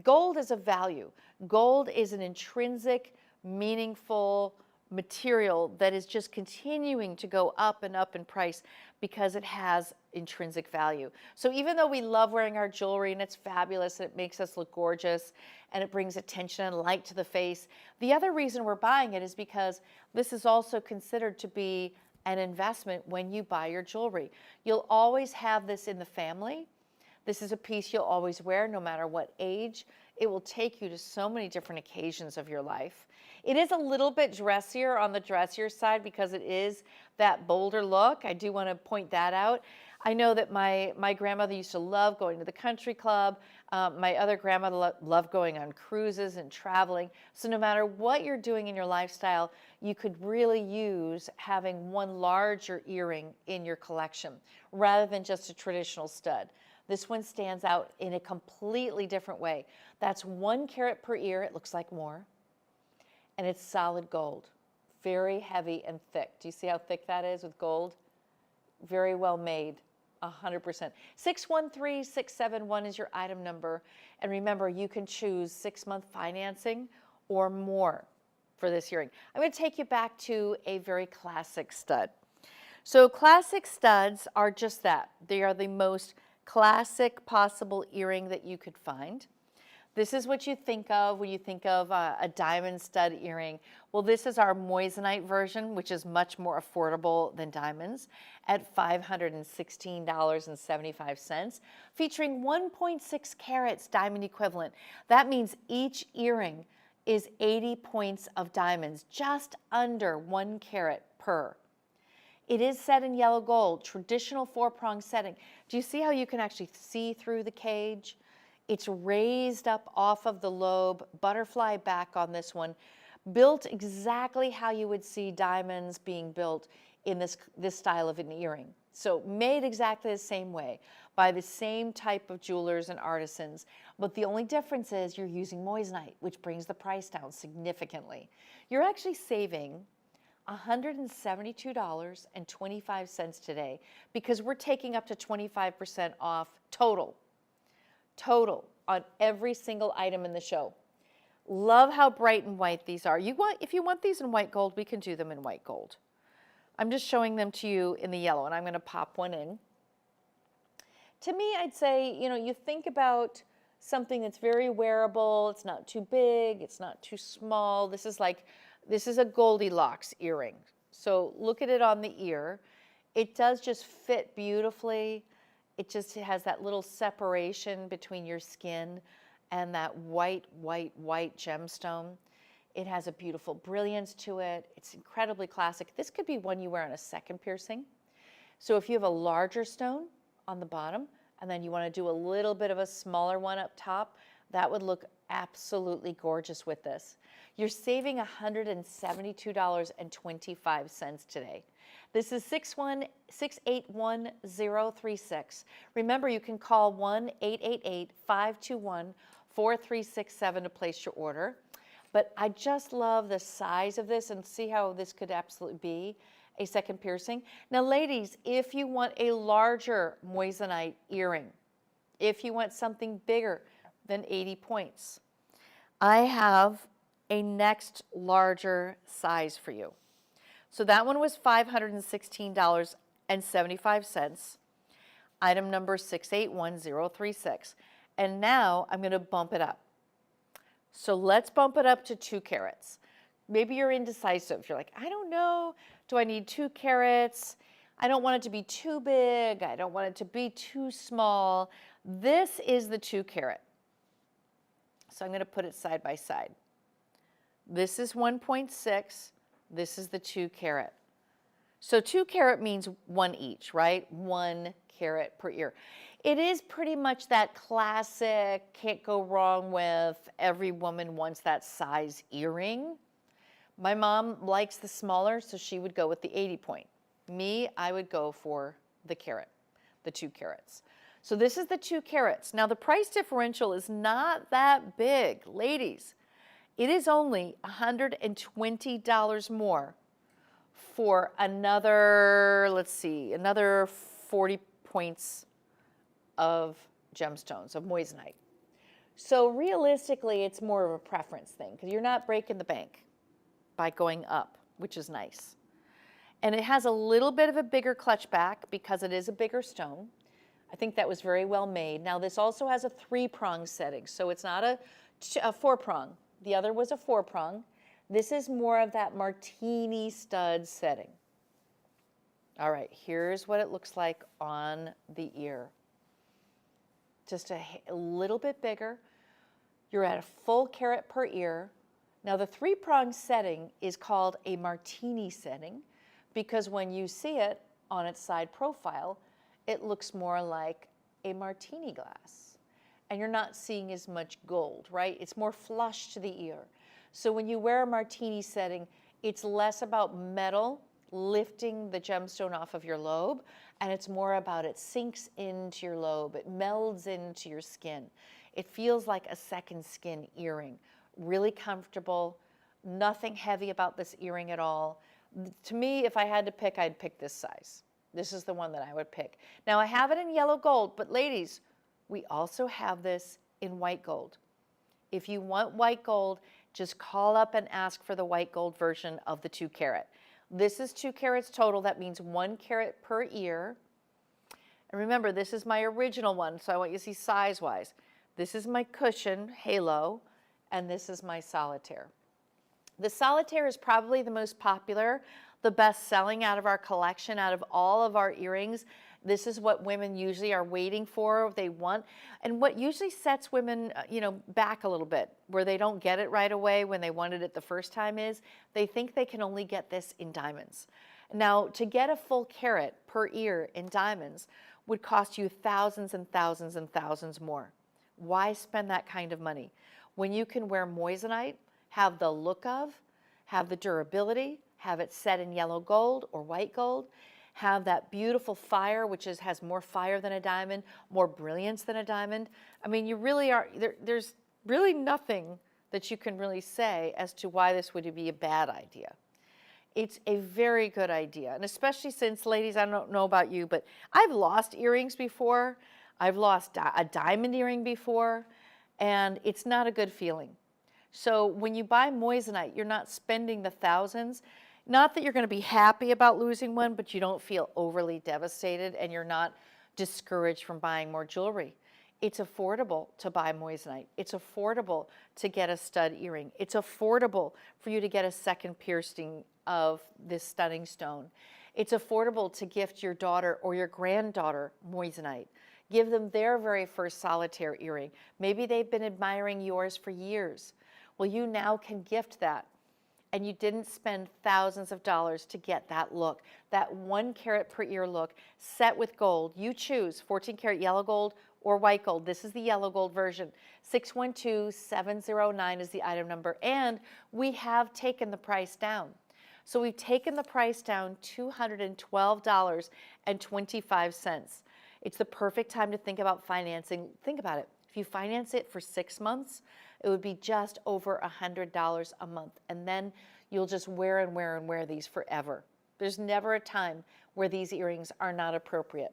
Gold is a value. Gold is an intrinsic, meaningful material that is just continuing to go up and up in price because it has intrinsic value. So even though we love wearing our jewelry and it's fabulous and it makes us look gorgeous and it brings attention and light to the face, the other reason we're buying it is because this is also considered to be an investment when you buy your jewelry. You'll always have this in the family. This is a piece you'll always wear no matter what age. It will take you to so many different occasions of your life. It is a little bit dressier on the dressier side because it is that bolder look. I do want to point that out. I know that my grandmother used to love going to the country club. My other grandmother loved going on cruises and traveling. So no matter what you're doing in your lifestyle, you could really use having one larger earring in your collection rather than just a traditional stud. This one stands out in a completely different way. That's 1 carat per ear. It looks like more. And it's solid gold, very heavy and thick. Do you see how thick that is with gold? Very well made, 100%. 613671 is your item number. And remember, you can choose 6-month financing or more for this earring. I'm going to take you back to a very classic stud. So classic studs are just that. They are the most classic possible earring that you could find. This is what you think of when you think of a diamond stud earring. Well, this is our moissanite version, which is much more affordable than diamonds at $516.75, featuring 1.6 carats diamond equivalent. That means each earring is 80 points of diamonds, just under 1 carat per. It is set in yellow gold, traditional 4-prong setting. Do you see how you can actually see through the cage? It's raised up off of the lobe, butterfly back on this one, built exactly how you would see diamonds being built in this style of an earring. So made exactly the same way by the same type of jewelers and artisans, but the only difference is you're using moissanite, which brings the price down significantly. You're actually saving $172.25 today because we're taking up to 25% off total on every single item in the show. Love how bright and white these are. If you want these in white gold, we can do them in white gold. I'm just showing them to you in the yellow, and I'm going to pop one in. To me, I'd say, you think about something that's very wearable. It's not too big. It's not too small. This is a Goldilocks earring. So look at it on the ear. It does just fit beautifully. It just has that little separation between your skin and that white gemstone. It has a beautiful brilliance to it. It's incredibly classic. This could be one you wear on a second piercing. So if you have a larger stone on the bottom and then you want to do a little bit of a smaller one up top, that would look absolutely gorgeous with this. You're saving $172.25 today. This is 681-681-036. Remember, you can call 1-888-521-4367 to place your order. But I just love the size of this and see how this could absolutely be a second piercing. Now, ladies, if you want a larger moissanite earring, if you want something bigger than 80 points, I have a next larger size for you. So that one was $516.75, item number 681-036. And now I'm going to bump it up. So let's bump it up to 2 carats. Maybe you're indecisive. You're like, I don't know. Do I need 2 carats? I don't want it to be too big. I don't want it to be too small. This is the 2 carat. So I'm going to put it side by side. This is 1.6. This is the 2 carat. So 2 carat means 1 each, right? 1 carat per ear. It is pretty much that classic, can't go wrong with, every woman wants that size earring. My mom likes the smaller, so she would go with the 80 point. Me, I would go for the carat, the 2 carats. So this is the 2 carats. Now the price differential is not that big. Ladies, it is only $120 more for another, let's see, another 40 points of gemstones, of moissanite. So realistically, it's more of a preference thing because you're not breaking the bank by going up, which is nice. And it has a little bit of a bigger clutch back because it is a bigger stone. I think that was very well made. Now this also has a 3-prong setting, so it's not a 4-prong. The other was a 4-prong. This is more of that martini stud setting. All right, here's what it looks like on the ear. Just a little bit bigger. You're at a full carat per ear. Now the 3-prong setting is called a martini setting because when you see it on its side profile, it looks more like a martini glass. And you're not seeing as much gold, right? It's more flush to the ear. So when you wear a martini setting, it's less about metal lifting the gemstone off of your lobe, and it's more about it sinks into your lobe, it melds into your skin. It feels like a second skin earring. Really comfortable, nothing heavy about this earring at all. To me, if I had to pick, I'd pick this size. This is the one that I would pick. Now I have it in yellow gold, but ladies, we also have this in white gold. If you want white gold, just call up and ask for the white gold version of the 2 carat. This is 2 carats total. That means 1 carat per ear. And remember, this is my original one, so I want you to see size-wise. This is my cushion, halo, and this is my solitaire. The solitaire is probably the most popular, the best selling out of our collection, out of all of our earrings. This is what women usually are waiting for, they want. And what usually sets women, back a little bit, where they don't get it right away when they wanted it the first time is, they think they can only get this in diamonds. Now, to get a full carat per ear in diamonds would cost you thousands and thousands and thousands more. Why spend that kind of money when you can wear moissanite, have the look of, have the durability, have it set in yellow gold or white gold, have that beautiful fire, which has more fire than a diamond, more brilliance than a diamond. I mean, you really are, there's really nothing that you can really say as to why this would be a bad idea. It's a very good idea. And especially since, ladies, I don't know about you, but I've lost earrings before. I've lost a diamond earring before, and it's not a good feeling. So when you buy moissanite, you're not spending the thousands. Not that you're going to be happy about losing one, but you don't feel overly devastated and you're not discouraged from buying more jewelry. It's affordable to buy moissanite. It's affordable to get a stud earring. It's affordable for you to get a second piercing of this stunning stone. It's affordable to gift your daughter or your granddaughter moissanite. Give them their very first solitaire earring. Maybe they've been admiring yours for years. Well, you now can gift that. And you didn't spend thousands of dollars to get that look, that 1 carat per ear look set with gold. You choose 14 karat yellow gold or white gold. This is the yellow gold version. 612709 is the item number, and we have taken the price down. So we've taken the price down $212.25. It's the perfect time to think about financing. Think about it. If you finance it for 6 months, it would be just over $100 a month. And then you'll just wear and wear and wear these forever. There's never a time where these earrings are not appropriate.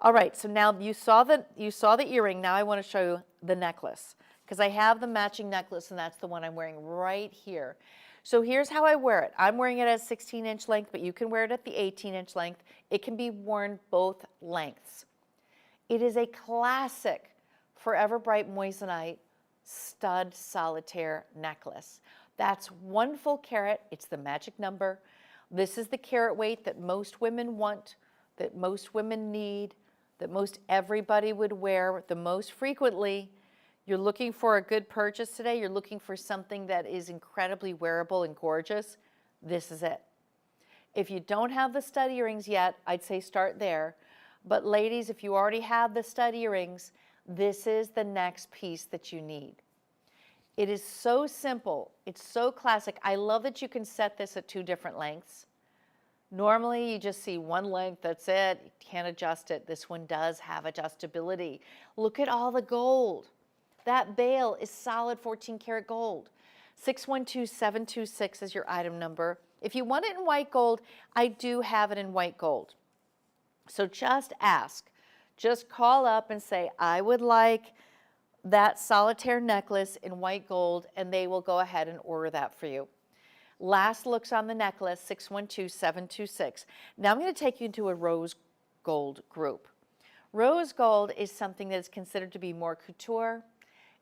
All right, so now you saw the earring. Now I want to show you the necklace, because I have the matching necklace, and that's the one I'm wearing right here. So here's how I wear it. I'm wearing it at 16-inch length, but you can wear it at the 18-inch length. It can be worn both lengths. It is a classic Forever Bright moissanite stud solitaire necklace. That's 1 full carat. It's the magic number. This is the carat weight that most women want, that most women need, that most everybody would wear the most frequently. You're looking for a good purchase today. You're looking for something that is incredibly wearable and gorgeous. This is it. If you don't have the stud earrings yet, I'd say start there. But ladies, if you already have the stud earrings, this is the next piece that you need. It is so simple. It's so classic. I love that you can set this at 2 different lengths. Normally, you just see 1 length, that's it. You can't adjust it. This one does have adjustability. Look at all the gold. That bail is solid 14 karat gold. 612726 is your item number. If you want it in white gold, I do have it in white gold. So just ask. Just call up and say, I would like that solitaire necklace in white gold, and they will go ahead and order that for you. Last looks on the necklace, 612726. Now I'm going to take you into a rose gold group. Rose gold is something that is considered to be more couture.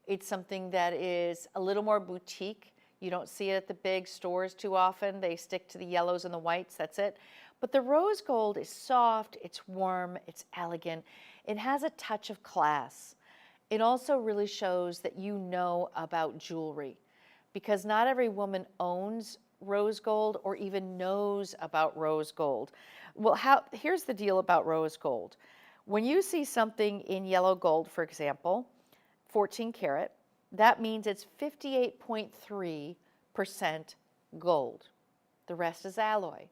It's something that is a little more boutique. You don't see it at the big stores too often. They stick to the yellows and the whites, that's it. But the rose gold is soft, it's warm, it's elegant. It has a touch of class. It also really shows that you know about jewelry, because not every woman owns rose gold or even knows about rose gold. Well, here's the deal about rose gold. When you see something in yellow gold, for example, 14 karat, that means it's 58.3% gold. The rest is alloy.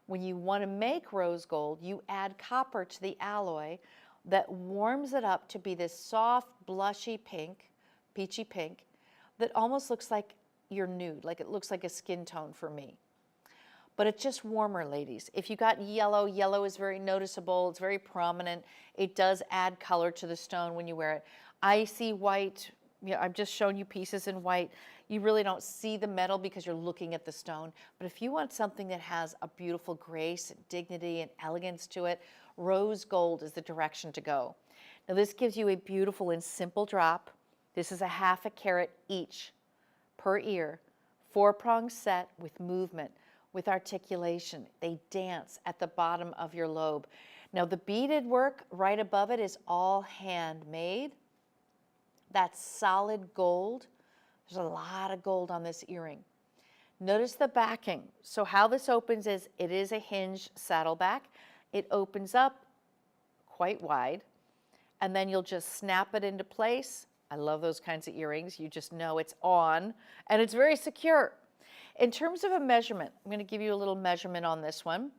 When you want to make rose gold, you add copper to the alloy that warms it up to be this soft, blushy pink, peachy pink, that almost looks like you're nude, like it looks like a skin tone for me. But it's just warmer, ladies. If you got yellow, yellow is very noticeable, it's very prominent. It does add color to the stone when you wear it. I see white, I've just shown you pieces in white. You really don't see the metal because you're looking at the stone. But if you want something that has a beautiful grace, and dignity, and elegance to it, rose gold is the direction to go. Now this gives you a beautiful and simple drop. This is a 1/2 carat each per ear, 4-prong set with movement, with articulation. They dance at the bottom of your lobe. Now the beaded work right above it is all handmade. That's solid gold. There's a lot of gold on this earring. Notice the backing. So how this opens is, it is a hinged saddle back. It opens up quite wide, and then you'll just snap it into place. I love those kinds of earrings. You just know it's on, and it's very secure. In terms of a measurement, I'm going to give you a little measurement on this one.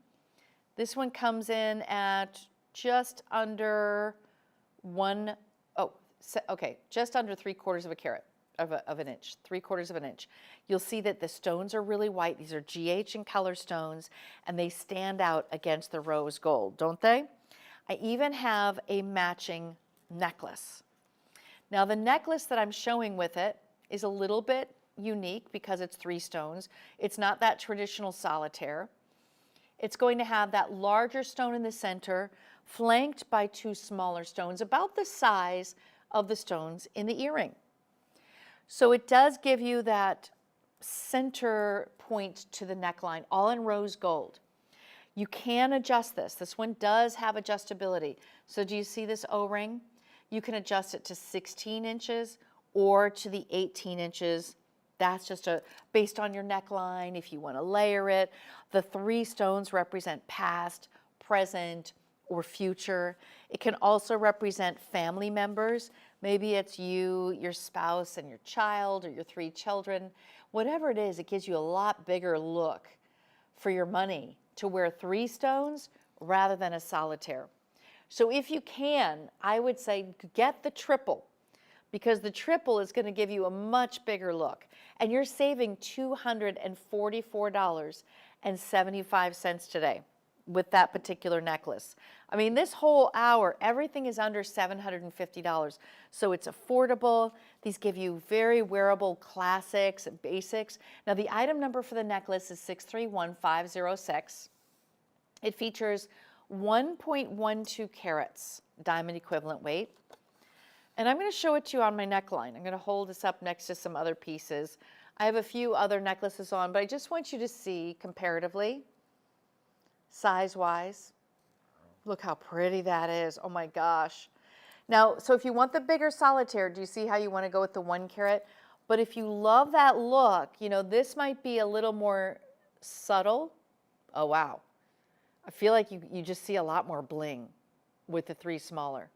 This one comes in at just under just under 3/4 of a carat of an inch, 3/4 of an inch. You'll see that the stones are really white. These are GH in color stones, and they stand out against the rose gold, don't they? I even have a matching necklace. Now the necklace that I'm showing with it is a little bit unique because it's 3 stones. It's not that traditional solitaire. It's going to have that larger stone in the center, flanked by 2 smaller stones, about the size of the stones in the earring. So it does give you that center point to the neckline, all in rose gold. You can adjust this. This one does have adjustability. So do you see this O-ring? You can adjust it to 16 inches or to the 18 inches. That's just based on your neckline, if you want to layer it. The 3 stones represent past, present, or future. It can also represent family members. Maybe it's you, your spouse, and your child, or your 3 children. Whatever it is, it gives you a lot bigger look for your money to wear 3 stones rather than a solitaire. So if you can, I would say get the triple, because the triple is going to give you a much bigger look. And you're saving $244.75 today with that particular necklace. I mean, this whole hour, everything is under $750. So it's affordable. These give you very wearable classics and basics. Now the item number for the necklace is 631506. It features 1.12 carats diamond equivalent weight. And I'm going to show it to you on my neckline. I'm going to hold this up next to some other pieces. I have a few other necklaces on, but I just want you to see comparatively, size-wise. Look how pretty that is. Oh my gosh. Now, so if you want the bigger solitaire, do you see how you want to go with the 1 carat? But if you love that look, you know, this might be a little more subtle. Oh, wow. I feel like you just see a lot more bling with the 3 smaller.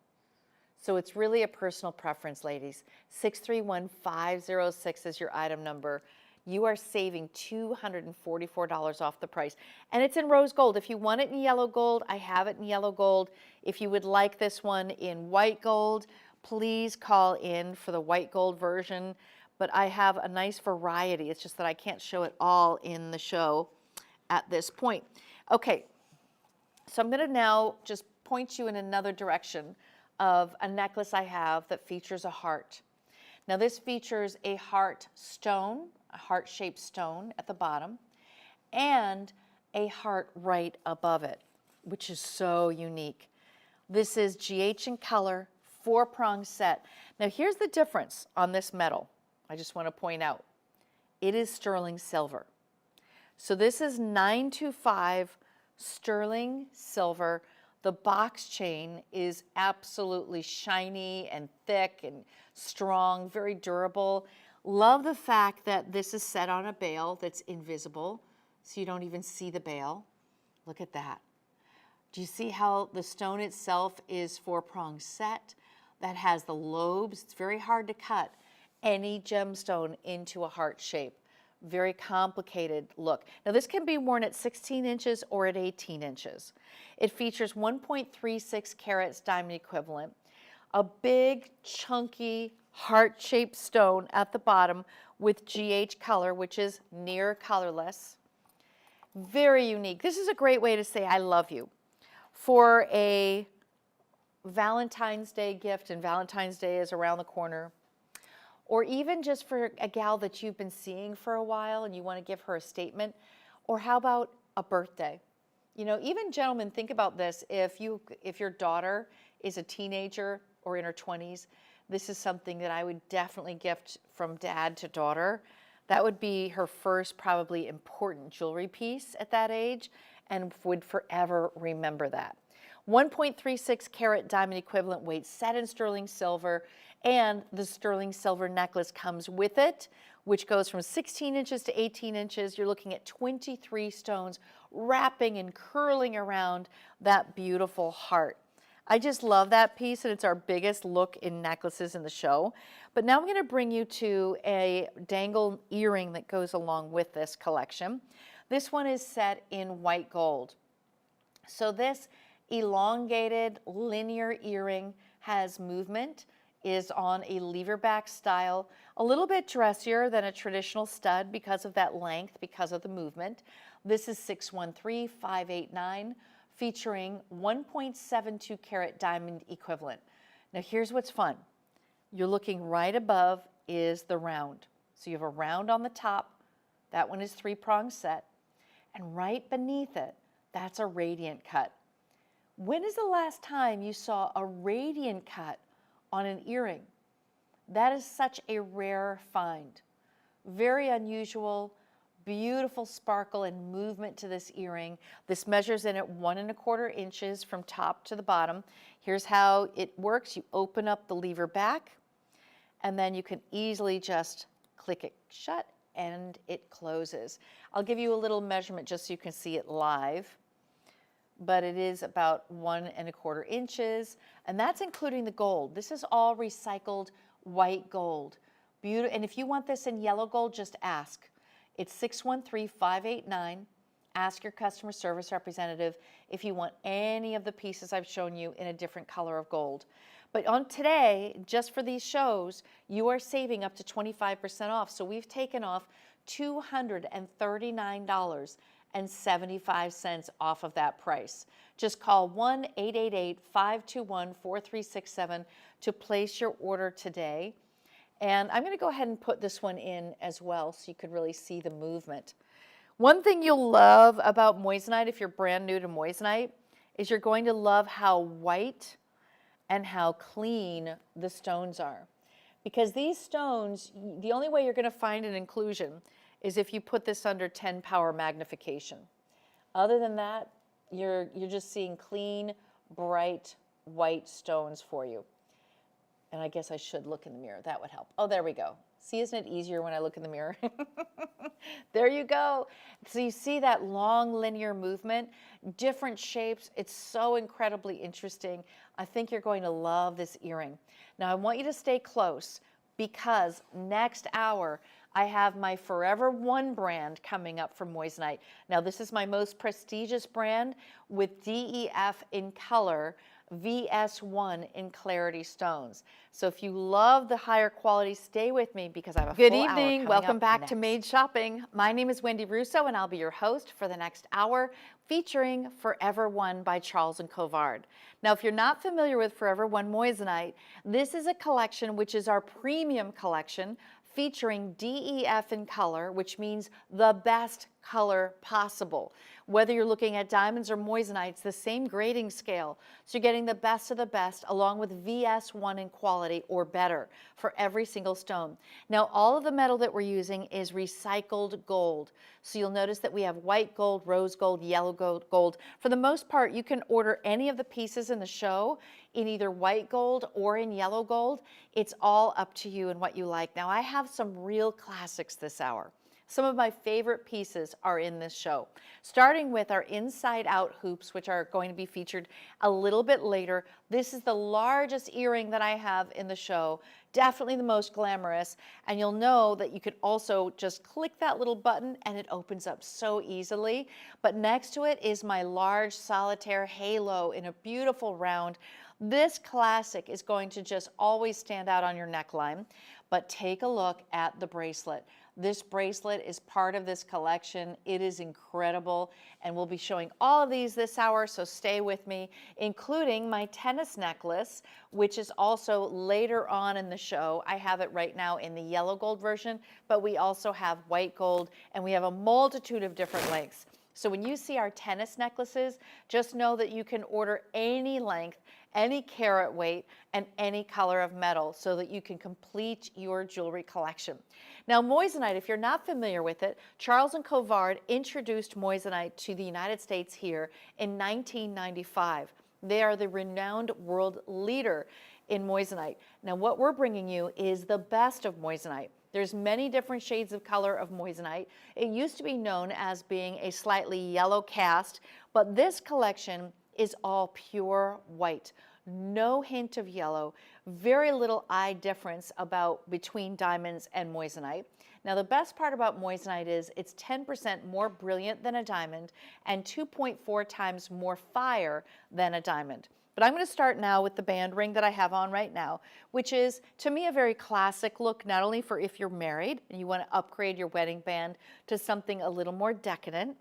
So it's really a personal preference, ladies. 631506 is your item number. You are saving $244 off the price. And it's in rose gold. If you want it in yellow gold, I have it in yellow gold. If you would like this one in white gold, please call in for the white gold version. But I have a nice variety. It's just that I can't show it all in the show at this point. Okay, so I'm going to now just point you in another direction of a necklace I have that features a heart. Now this features a heart stone, a heart-shaped stone at the bottom, and a heart right above it, which is so unique. This is GH in color, 4-prong set. Now here's the difference on this metal. I just want to point out. It is sterling silver. So this is 925 sterling silver. The box chain is absolutely shiny and thick and strong, very durable. Love the fact that this is set on a bail that's invisible, so you don't even see the bail. Look at that. Do you see how the stone itself is 4-prong set? That has the lobes. It's very hard to cut any gemstone into a heart shape. Very complicated look. Now this can be worn at 16 inches or at 18 inches. It features 1.36 carats diamond equivalent, a big chunky heart-shaped stone at the bottom with GH color, which is near colorless. Very unique. This is a great way to say I love you. For a Valentine's Day gift, and Valentine's Day is around the corner, or even just for a gal that you've been seeing for a while and you want to give her a statement, or how about a birthday? You know, even gentlemen, think about this. If your daughter is a teenager or in her 20s, this is something that I would definitely gift from dad to daughter. That would be her first probably important jewelry piece at that age, and would forever remember that. 1.36 carat diamond equivalent weight, set in sterling silver, and the sterling silver necklace comes with it, which goes from 16 inches to 18 inches. You're looking at 23 stones wrapping and curling around that beautiful heart. I just love that piece, and it's our biggest look in necklaces in the show. But now I'm going to bring you to a dangle earring that goes along with this collection. This one is set in white gold. So this elongated linear earring has movement, is on a lever back style, a little bit dressier than a traditional stud because of that length, because of the movement. This is 613589, featuring 1.72 carat diamond equivalent. Now here's what's fun. You're looking right above is the round. So you have a round on the top, that one is 3-prong set, and right beneath it, that's a radiant cut. When is the last time you saw a radiant cut on an earring? That is such a rare find. Very unusual, beautiful sparkle and movement to this earring. This measures in at 1¼ inches from top to the bottom. Here's how it works. You open up the lever back, and then you can easily just click it shut and it closes. I'll give you a little measurement just so you can see it live, but it is about 1¼ inches, and that's including the gold. This is all recycled white gold. Beautiful. And if you want this in yellow gold, just ask. It's 613589. Ask your customer service representative if you want any of the pieces I've shown you in a different color of gold. But on today, just for these shows, you are saving up to 25% off. So we've taken off $239.75 off of that price. Just call 1-888-521-4367 to place your order today. And I'm going to go ahead and put this one in as well so you can really see the movement. One thing you'll love about moissanite, if you're brand new to moissanite, is you're going to love how white and how clean the stones are. Because these stones, the only way you're going to find an inclusion is if you put this under 10 power magnification. Other than that, you're just seeing clean, bright, white stones for you. And I guess I should look in the mirror. That would help. Oh, there we go. See, isn't it easier when I look in the mirror? There you go. So you see that long linear movement, different shapes. It's so incredibly interesting. I think you're going to love this earring. Now I want you to stay close because next hour I have my Forever One brand coming up from moissanite. Now this is my most prestigious brand with DEF in color, VS1 in clarity stones. So if you love the higher quality, stay with me because I have a full hour coming up. Good evening. Welcome back to Made Shopping. My name is Wendy Russo and I'll be your host for the next hour featuring Forever One by Charles & Covard. Now if you're not familiar with Forever One moissanite, this is a collection which is our premium collection featuring DEF in color, which means the best color possible. Whether you're looking at diamonds or moissanite, it's the same grading scale. So you're getting the best of the best along with VS1 in quality or better for every single stone. Now all of the metal that we're using is recycled gold. So you'll notice that we have white gold, rose gold, yellow gold. For the most part, you can order any of the pieces in the show in either white gold or in yellow gold. It's all up to you and what you like. Now I have some real classics this hour. Some of my favorite pieces are in this show, starting with our inside out hoops, which are going to be featured a little bit later. This is the largest earring that I have in the show, definitely the most glamorous. And you'll know that you could also just click that little button and it opens up so easily. But next to it is my large solitaire halo in a beautiful round. This classic is going to just always stand out on your neckline. But take a look at the bracelet. This bracelet is part of this collection. It is incredible, and we'll be showing all of these this hour, so stay with me, including my tennis necklace, which is also later on in the show. I have it right now in the yellow gold version, but we also have white gold, and we have a multitude of different lengths. So when you see our tennis necklaces, just know that you can order any length, any carat weight, and any color of metal so that you can complete your jewelry collection. Now moissanite, if you're not familiar with it, Charles & Covard introduced moissanite to the United States here in 1995. They are the renowned world leader in moissanite. Now what we're bringing you is the best of moissanite. There's many different shades of color of moissanite. It used to be known as being a slightly yellow cast, but this collection is all pure white. no hint of yellow, very little eye difference between diamonds and moissanite. Now the best part about moissanite is it's 10% more brilliant than a diamond and 2.4 times more fire than a diamond. But I'm going to start now with the band ring that I have on right now, which is, to me, a very classic look, not only for if you're married and you want to upgrade your wedding band to something a little more decadent.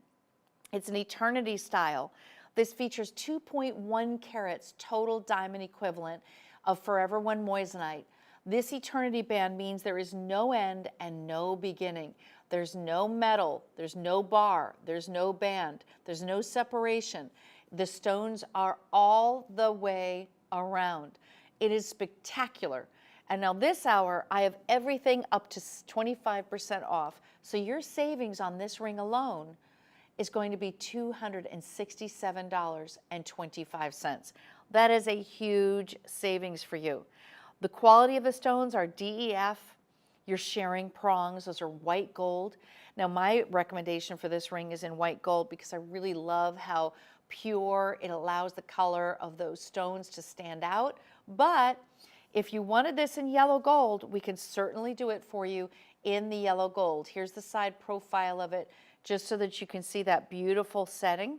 It's an eternity style. This features 2.1 carats total diamond equivalent of Forever One moissanite. This eternity band means there is no end and no beginning. There's no metal, there's no bar, there's no band, there's no separation. The stones are all the way around. It is spectacular. And now this hour, I have everything up to 25% off. So your savings on this ring alone is going to be $267.25. That is a huge savings for you. The quality of the stones are DEF. You're sharing prongs. Those are white gold. Now, my recommendation for this ring is in white gold because I really love how pure it allows the color of those stones to stand out. But if you wanted this in yellow gold, we can certainly do it for you in the yellow gold. Here's the side profile of it, just so that you can see that beautiful setting.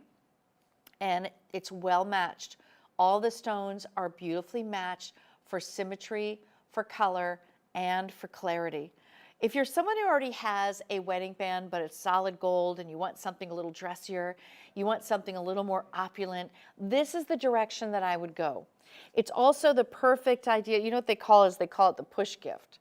And it's well matched. All the stones are beautifully matched for symmetry, for color, and for clarity. If you're someone who already has a wedding band, but it's solid gold and you want something a little dressier, you want something a little more opulent, this is the direction that I would go. It's also the perfect idea. You know what they call it? They call it the push gift,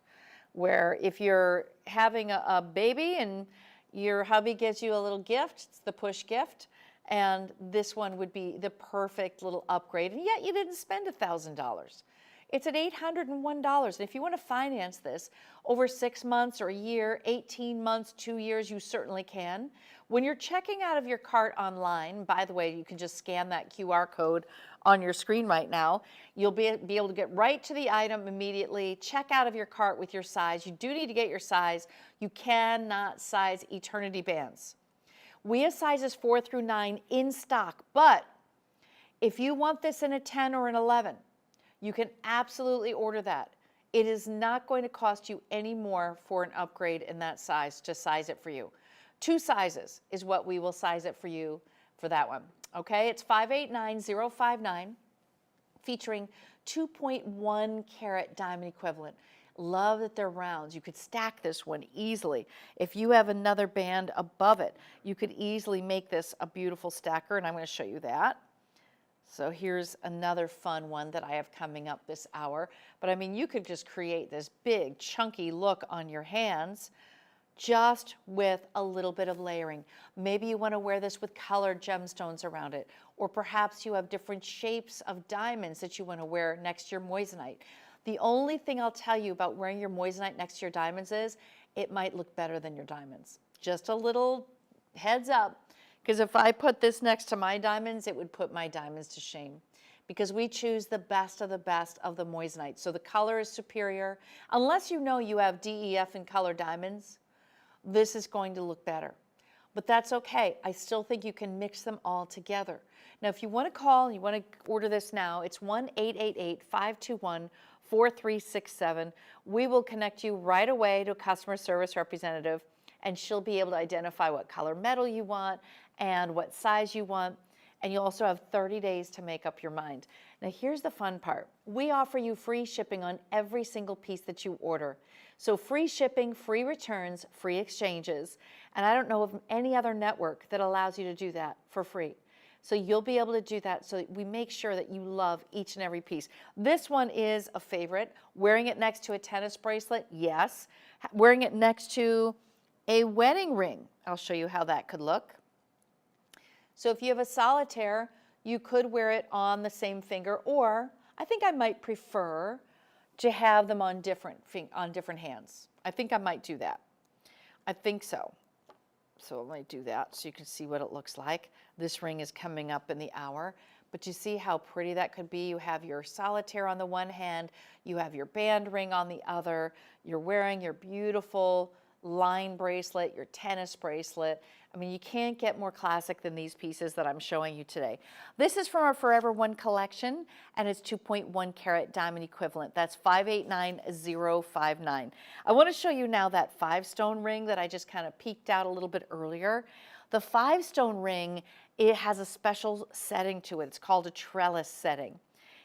where if you're having a baby and your hubby gives you a little gift, it's the push gift. And this one would be the perfect little upgrade. And yet you didn't spend $1,000. It's at $801. And if you want to finance this over 6 months or a year, 18 months, 2 years, you certainly can. When you're checking out of your cart online, by the way, you can just scan that QR code on your screen right now. You'll be able to get right to the item immediately, check out of your cart with your size. You do need to get your size. You cannot size eternity bands. We have sizes 4 through 9 in stock, but if you want this in a 10 or an 11, you can absolutely order that. It is not going to cost you any more for an upgrade in that size to size it for you. 2 sizes is what we will size it for you for that one. Okay, it's 589059, featuring 2.1 carat diamond equivalent. Love that they're rounds. You could stack this one easily. If you have another band above it, you could easily make this a beautiful stacker, and I'm going to show you that. So here's another fun one that I have coming up this hour. But I mean, you could just create this big, chunky look on your hands just with a little bit of layering. Maybe you want to wear this with colored gemstones around it, or perhaps you have different shapes of diamonds that you want to wear next to your moissanite. The only thing I'll tell you about wearing your moissanite next to your diamonds is it might look better than your diamonds. Just a little heads up, because if I put this next to my diamonds, it would put my diamonds to shame, because we choose the best of the moissanite. So the color is superior. Unless you know you have DEF and color diamonds, this is going to look better. But that's okay. I still think you can mix them all together. Now, if you want to call and you want to order this now, it's 1-888-521-4367. We will connect you right away to a customer service representative, and she'll be able to identify what color metal you want and what size you want. And you'll also have 30 days to make up your mind. Now, here's the fun part. We offer you free shipping on every single piece that you order. So free shipping, free returns, free exchanges. And I don't know of any other network that allows you to do that for free. So you'll be able to do that, so that we make sure that you love each and every piece. This one is a favorite. Wearing it next to a tennis bracelet, yes. Wearing it next to a wedding ring, I'll show you how that could look. So if you have a solitaire, you could wear it on the same finger, or I think I might prefer to have them on different hands. I think I might do that. I think so. So I might do that so you can see what it looks like. This ring is coming up in the hour, but you see how pretty that could be. You have your solitaire on the one hand, you have your band ring on the other, you're wearing your beautiful line bracelet, your tennis bracelet. I mean, you can't get more classic than these pieces that I'm showing you today. This is from our Forever One collection, and it's 2.1 carat diamond equivalent. That's 589059. I want to show you now that 5-stone ring that I just kind of peeked out a little bit earlier. The 5-stone ring, it has a special setting to it. It's called a trellis setting.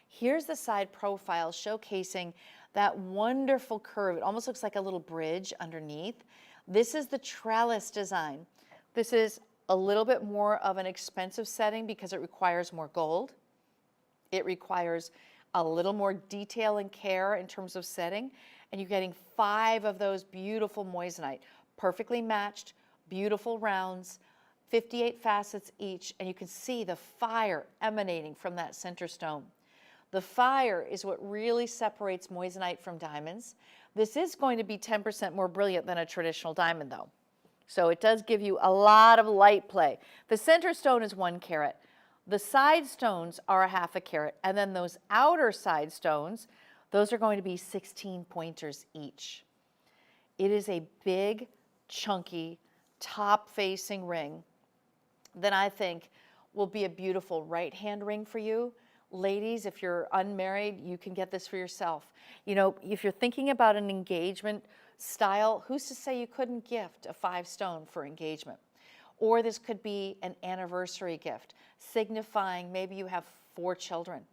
Here's the side profile showcasing that wonderful curve. It almost looks like a little bridge underneath. This is the trellis design. This is a little bit more of an expensive setting because it requires more gold. It requires a little more detail and care in terms of setting. And you're getting 5 of those beautiful moissanite, perfectly matched, beautiful rounds, 58 facets each. And you can see the fire emanating from that center stone. The fire is what really separates moissanite from diamonds. This is going to be 10% more brilliant than a traditional diamond though. So it does give you a lot of light play. The center stone is 1 carat. The side stones are a 1/2 carat. And then those outer side stones, those are going to be 16 pointers each. It is a big, chunky, top-facing ring that I think will be a beautiful right-hand ring for you. Ladies, if you're unmarried, you can get this for yourself. You know, if you're thinking about an engagement style, who's to say you couldn't gift a 5-stone for engagement? Or this could be an anniversary gift, signifying maybe you have 4 children,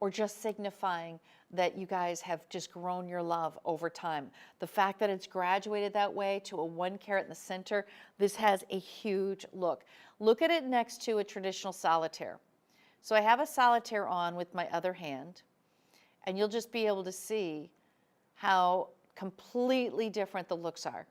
or just signifying that you guys have just grown your love over time. The fact that it's graduated that way to a 1 carat in the center, this has a huge look. Look at it next to a traditional solitaire. So I have a solitaire on with my other hand, and you'll just be able to see how completely different the looks are.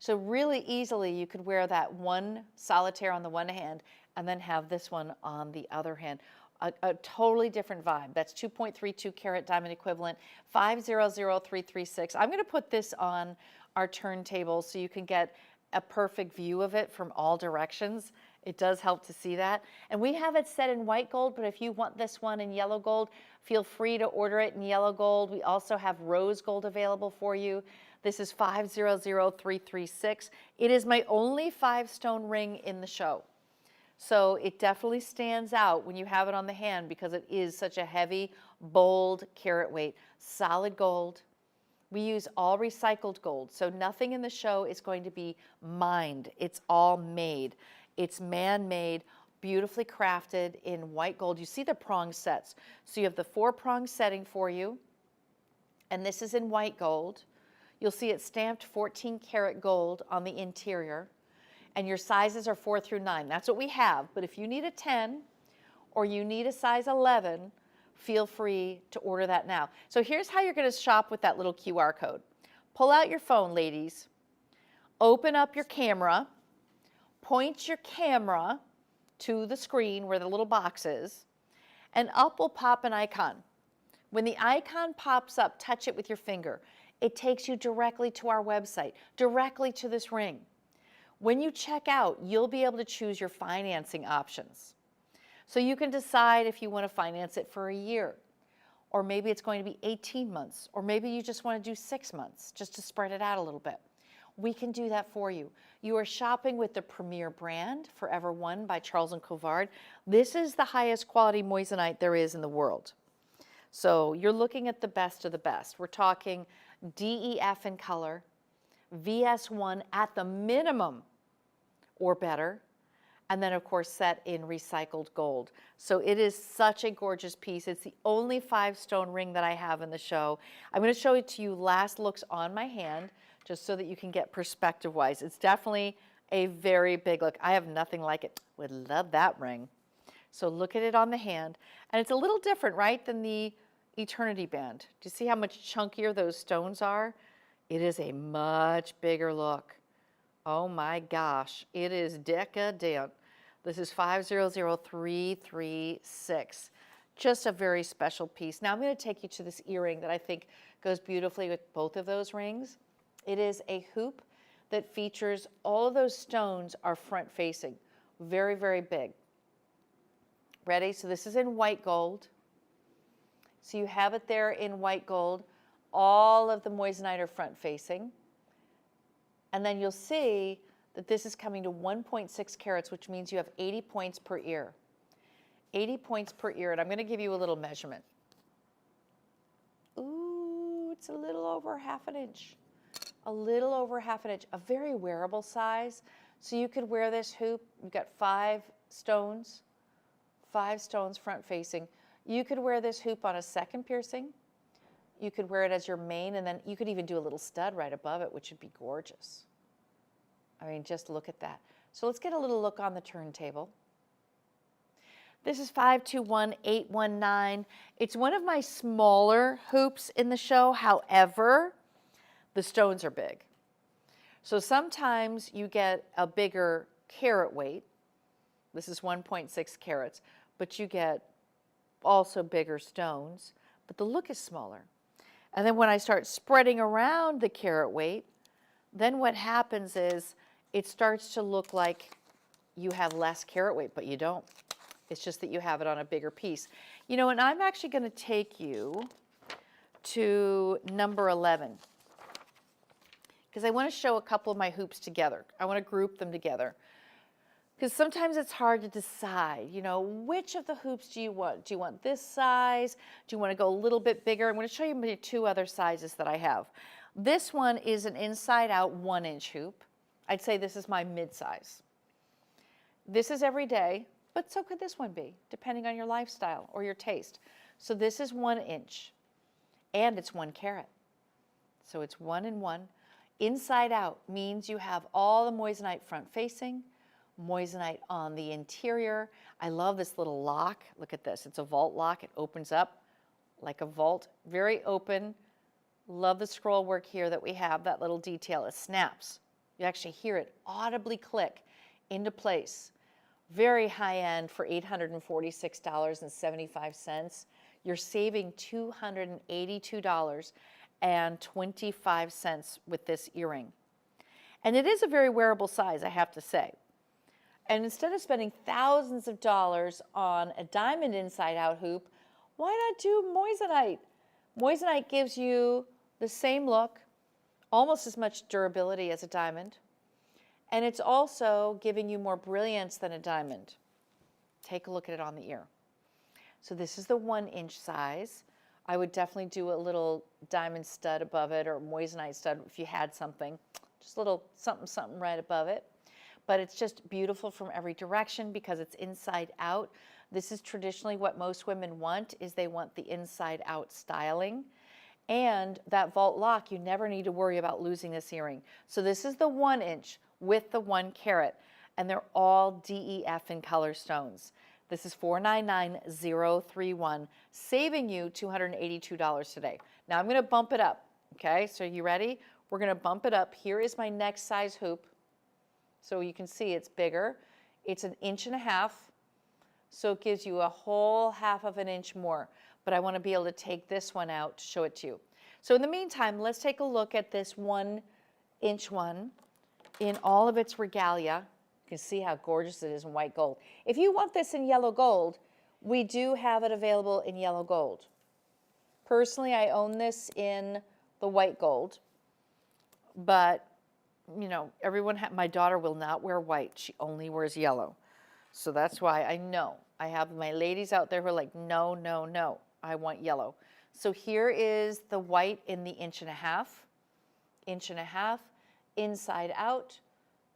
So really easily you could wear that one solitaire on the one hand and then have this one on the other hand. A totally different vibe. That's 2.32 carat diamond equivalent, 500336. I'm going to put this on our turntable so you can get a perfect view of it from all directions. It does help to see that. And we have it set in white gold, but if you want this one in yellow gold, feel free to order it in yellow gold. We also have rose gold available for you. This is 500336. It is my only 5-stone ring in the show. So it definitely stands out when you have it on the hand because it is such a heavy, bold carat weight. Solid gold. We use all recycled gold, so nothing in the show is going to be mined. It's all made. It's man-made, beautifully crafted in white gold. You see the prong sets. So you have the 4-prong setting for you, and this is in white gold. You'll see it stamped 14 karat gold on the interior, and your sizes are 4 through 9. That's what we have, but if you need a 10 or you need a size 11, feel free to order that now. So here's how you're going to shop with that little QR code. Pull out your phone, ladies. Open up your camera. Point your camera to the screen where the little box is, and up will pop an icon. When the icon pops up, touch it with your finger. It takes you directly to our website, directly to this ring. When you check out, you'll be able to choose your financing options. So you can decide if you want to finance it for a year, or maybe it's going to be 18 months, or maybe you just want to do 6 months just to spread it out a little bit. We can do that for you. You are shopping with the premier brand, Forever One by Charles & Covard. This is the highest quality moissanite there is in the world. So you're looking at the best of the best. We're talking DEF in color, VS1 at the minimum or better, and then of course set in recycled gold. So it is such a gorgeous piece. It's the only 5-stone ring that I have in the show. I'm going to show it to you last looks on my hand, just so that you can get perspective-wise. It's definitely a very big look. I have nothing like it. Would love that ring. So look at it on the hand. And it's a little different, right, than the Eternity Band. Do you see how much chunkier those stones are? It is a much bigger look. Oh my gosh, it is decadent. This is 500336. Just a very special piece. Now I'm going to take you to this earring that I think goes beautifully with both of those rings. It is a hoop that features all of those stones are front facing. Very, very big. Ready? So this is in white gold. So you have it there in white gold. All of the moissanite are front facing. And then you'll see that this is coming to 1.6 carats, which means you have 80 points per ear. 80 points per ear, and I'm going to give you a little measurement. Ooh, it's a little over half an inch. A little over half an inch, a very wearable size. So you could wear this hoop. You've got 5 stones front facing. You could wear this hoop on a second piercing. You could wear it as your main, and then you could even do a little stud right above it, which would be gorgeous. I mean, just look at that. So let's get a little look on the turntable. This is 521819. It's one of my smaller hoops in the show. However, the stones are big. So sometimes you get a bigger carat weight. This is 1.6 carats, but you get also bigger stones, but the look is smaller. And then when I start spreading around the carat weight, then what happens is it starts to look like you have less carat weight, but you don't. It's just that you have it on a bigger piece. You know, and I'm actually going to take you to number 11 because I want to show a couple of my hoops together. I want to group them together because sometimes it's hard to decide, you know, which of the hoops do you want? Do you want this size? Do you want to go a little bit bigger? I'm going to show you maybe 2 other sizes that I have. This one is an inside-out 1-inch hoop. I'd say this is my mid-size. This is every day. But so could this one be, depending on your lifestyle or your taste. So this is 1 inch, and it's 1 carat. So it's 1 and 1. Inside out means you have all the moissanite front facing, moissanite on the interior. I love this little lock. Look at this. It's a vault lock. It opens up like a vault, very open. Love the scroll work here that we have, that little detail. It snaps. You actually hear it audibly click into place. Very high end for $846.75. You're saving $282.25 with this earring. And it is a very wearable size, I have to say. And instead of spending thousands of dollars on a diamond inside out hoop, why not do moissanite? Moissanite gives you the same look, almost as much durability as a diamond. And it's also giving you more brilliance than a diamond. Take a look at it on the ear. So this is the 1-inch size. I would definitely do a little diamond stud above it or moissanite stud if you had something. Just a little something right above it. But it's just beautiful from every direction because it's inside out. This is traditionally what most women want, is they want the inside out styling. And that vault lock, you never need to worry about losing this earring. So this is the 1-inch with the 1 carat, and they're all DEF in color stones. This is $499,031, saving you $282 today. Now I'm going to bump it up, okay? So you ready? We're going to bump it up. Here is my next size hoop. So you can see it's bigger. It's 1.5 inches, so it gives you a whole 1/2 inch more. But I want to be able to take this one out to show it to you. So in the meantime, let's take a look at this 1-inch one in all of its regalia. You can see how gorgeous it is in white gold. If you want this in yellow gold, we do have it available in yellow gold. Personally, I own this in the white gold, but you know, my daughter will not wear white. She only wears yellow. So that's why I know. I have my ladies out there who are like, no, no, no, I want yellow. So here is the white in the 1.5 inch, inside out.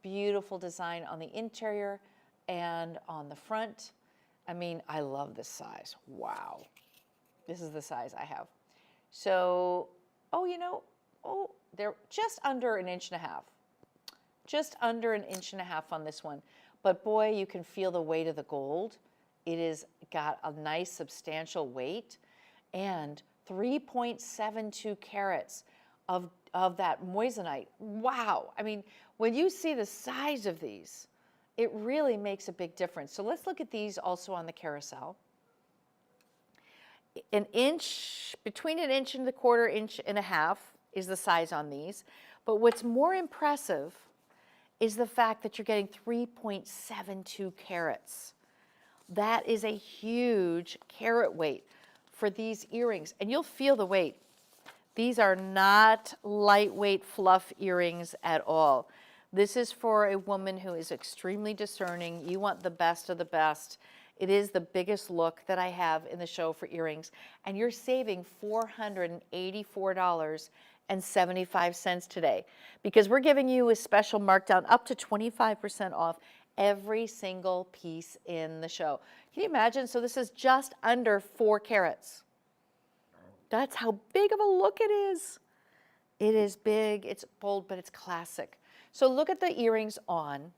Beautiful design on the interior and on the front. I mean, I love this size. Wow. This is the size I have. So, they're just under 1.5 inches. Just under 1.5 inches on this one. But boy, you can feel the weight of the gold. It has got a nice substantial weight and 3.72 carats of that moissanite. Wow. I mean, when you see the size of these, it really makes a big difference. So let's look at these also on the carousel. 1 inch, between 1.25 inches and 1.5 inches is the size on these. But what's more impressive is the fact that you're getting 3.72 carats. That is a huge carat weight for these earrings, and you'll feel the weight. These are not lightweight fluff earrings at all. This is for a woman who is extremely discerning. You want the best of the best. It is the biggest look that I have in the show for earrings, and you're saving $484.75 today because we're giving you a special markdown up to 25% off every single piece in the show. Can you imagine? So this is just under 4 carats. That's how big of a look it is. It is big, it's bold, but it's classic. So look at the earrings on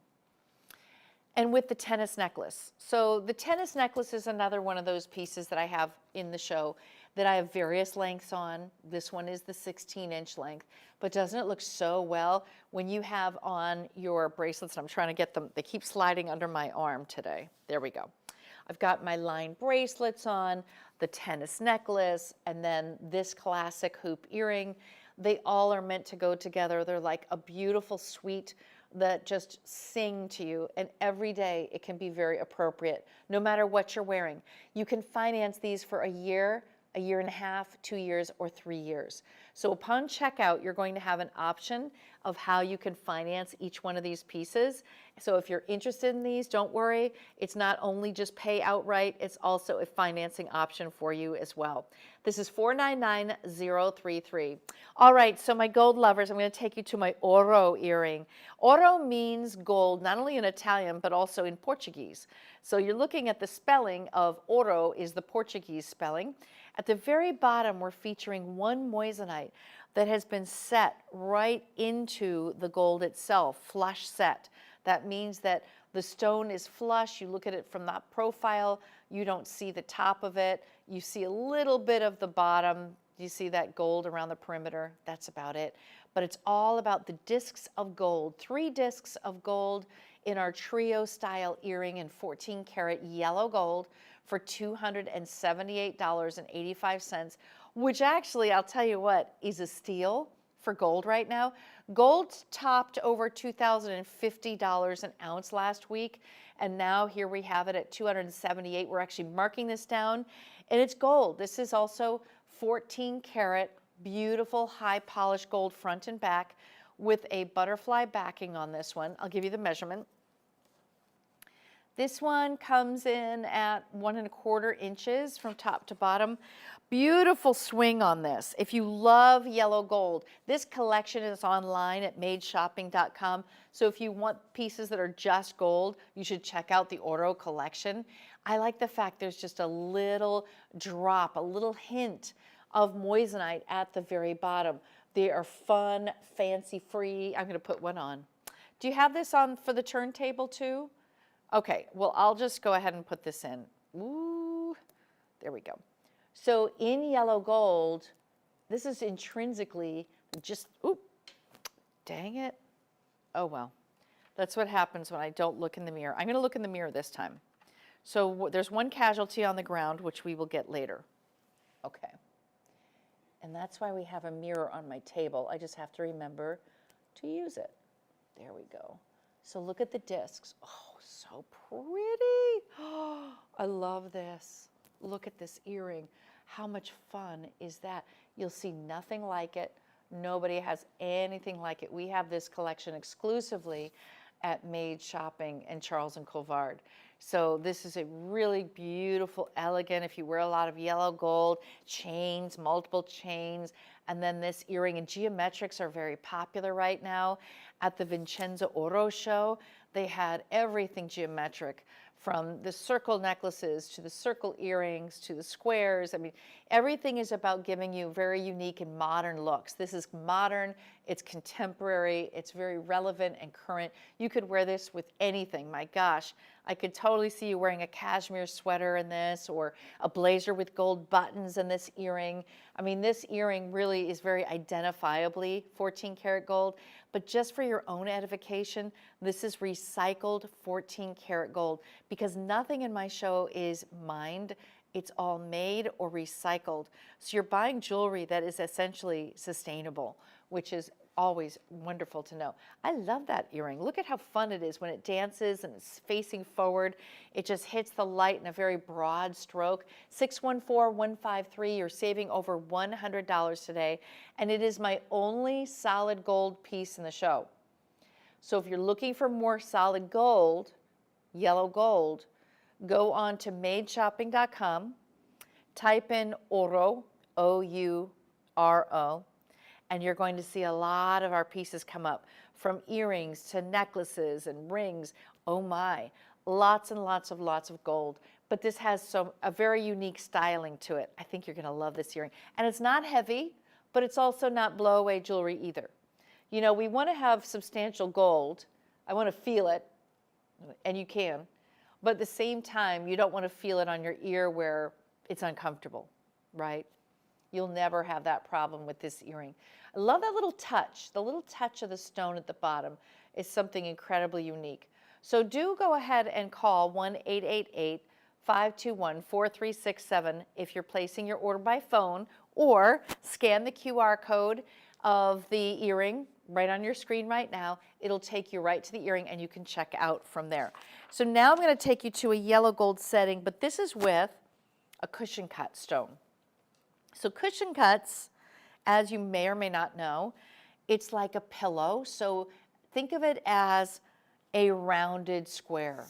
and with the tennis necklace. So the tennis necklace is another one of those pieces that I have in the show that I have various lengths on. This one is the 16-inch length, but doesn't it look so well when you have on your bracelets? And I'm trying to get them, they keep sliding under my arm today. There we go. I've got my lined bracelets on, the tennis necklace, and then this classic hoop earring. They all are meant to go together. They're like a beautiful suite that just sing to you, and every day it can be very appropriate, no matter what you're wearing. You can finance these for a year and a half, 2 years, or 3 years. So upon checkout, you're going to have an option of how you can finance each one of these pieces. So if you're interested in these, don't worry. It's not only just pay outright, it's also a financing option for you as well. This is 499033. All right, so my gold lovers, I'm going to take you to my oro earring. Oro means gold, not only in Italian, but also in Portuguese. So you're looking at the spelling of oro is the Portuguese spelling. At the very bottom, we're featuring one moissanite that has been set right into the gold itself, flush set. That means that the stone is flush. You look at it from that profile, you don't see the top of it. You see a little bit of the bottom. You see that gold around the perimeter. That's about it. But it's all about the discs of gold, 3 discs of gold in our trio style earring in 14 karat yellow gold for $278.85, which actually, I'll tell you what, is a steal for gold right now. Gold topped over $2,050 an ounce last week, and now here we have it at $278. We're actually marking this down, and it's gold. This is also 14 karat, beautiful, high polished gold front and back with a butterfly backing on this one. I'll give you the measurement. This one comes in at 1¼ inches from top to bottom. Beautiful swing on this. If you love yellow gold, this collection is online at madeshopping.com. So if you want pieces that are just gold, you should check out the Oro collection. I like the fact there's just a little drop, a little hint of moissanite at the very bottom. They are fun, fancy-free. I'm going to put one on. Do you have this on for the turntable too? Okay, well, I'll just go ahead and put this in. Ooh, there we go. So in yellow gold, this is intrinsically just, oop, dang it. Oh, well, that's what happens when I don't look in the mirror. I'm going to look in the mirror this time. So there's one casualty on the ground, which we will get later. Okay. And that's why we have a mirror on my table. I just have to remember to use it. There we go. So look at the discs. Oh, so pretty. Oh, I love this. Look at this earring. How much fun is that? You'll see nothing like it. Nobody has anything like it. We have this collection exclusively at Made Shopping and Charles & Colvard. So this is a really beautiful, elegant, if you wear a lot of yellow gold, chains, multiple chains, and then this earring, and geometrics are very popular right now. At the Vincenzo Oro show, they had everything geometric, from the circle necklaces to the circle earrings to the squares. I mean, everything is about giving you very unique and modern looks. This is modern, it's contemporary, it's very relevant and current. You could wear this with anything. My gosh, I could totally see you wearing a cashmere sweater in this, or a blazer with gold buttons in this earring. I mean, this earring really is very identifiably 14 karat gold, but just for your own edification, this is recycled 14 karat gold, because nothing in my show is mined. It's all made or recycled. So you're buying jewelry that is essentially sustainable, which is always wonderful to know. I love that earring. Look at how fun it is when it dances and it's facing forward. It just hits the light in a very broad stroke. 614-153, you're saving over $100 today, and it is my only solid gold piece in the show. So if you're looking for more solid gold, yellow gold, go on to madeshopping.com, type in Oro, O-U-R-O, and you're going to see a lot of our pieces come up, from earrings to necklaces and rings. Oh my, lots and lots of gold. But this has a very unique styling to it. I think you're going to love this earring. And it's not heavy, but it's also not blow away jewelry either. You know, we want to have substantial gold. I want to feel it, and you can. But at the same time, you don't want to feel it on your ear where it's uncomfortable, right? You'll never have that problem with this earring. I love that little touch. The little touch of the stone at the bottom is something incredibly unique. So do go ahead and call 1-888-521-4367 if you're placing your order by phone, or scan the QR code of the earring right on your screen right now. It'll take you right to the earring and you can check out from there. So now I'm going to take you to a yellow gold setting, but this is with a cushion cut stone. So cushion cuts, as you may or may not know, it's like a pillow. So think of it as a rounded square.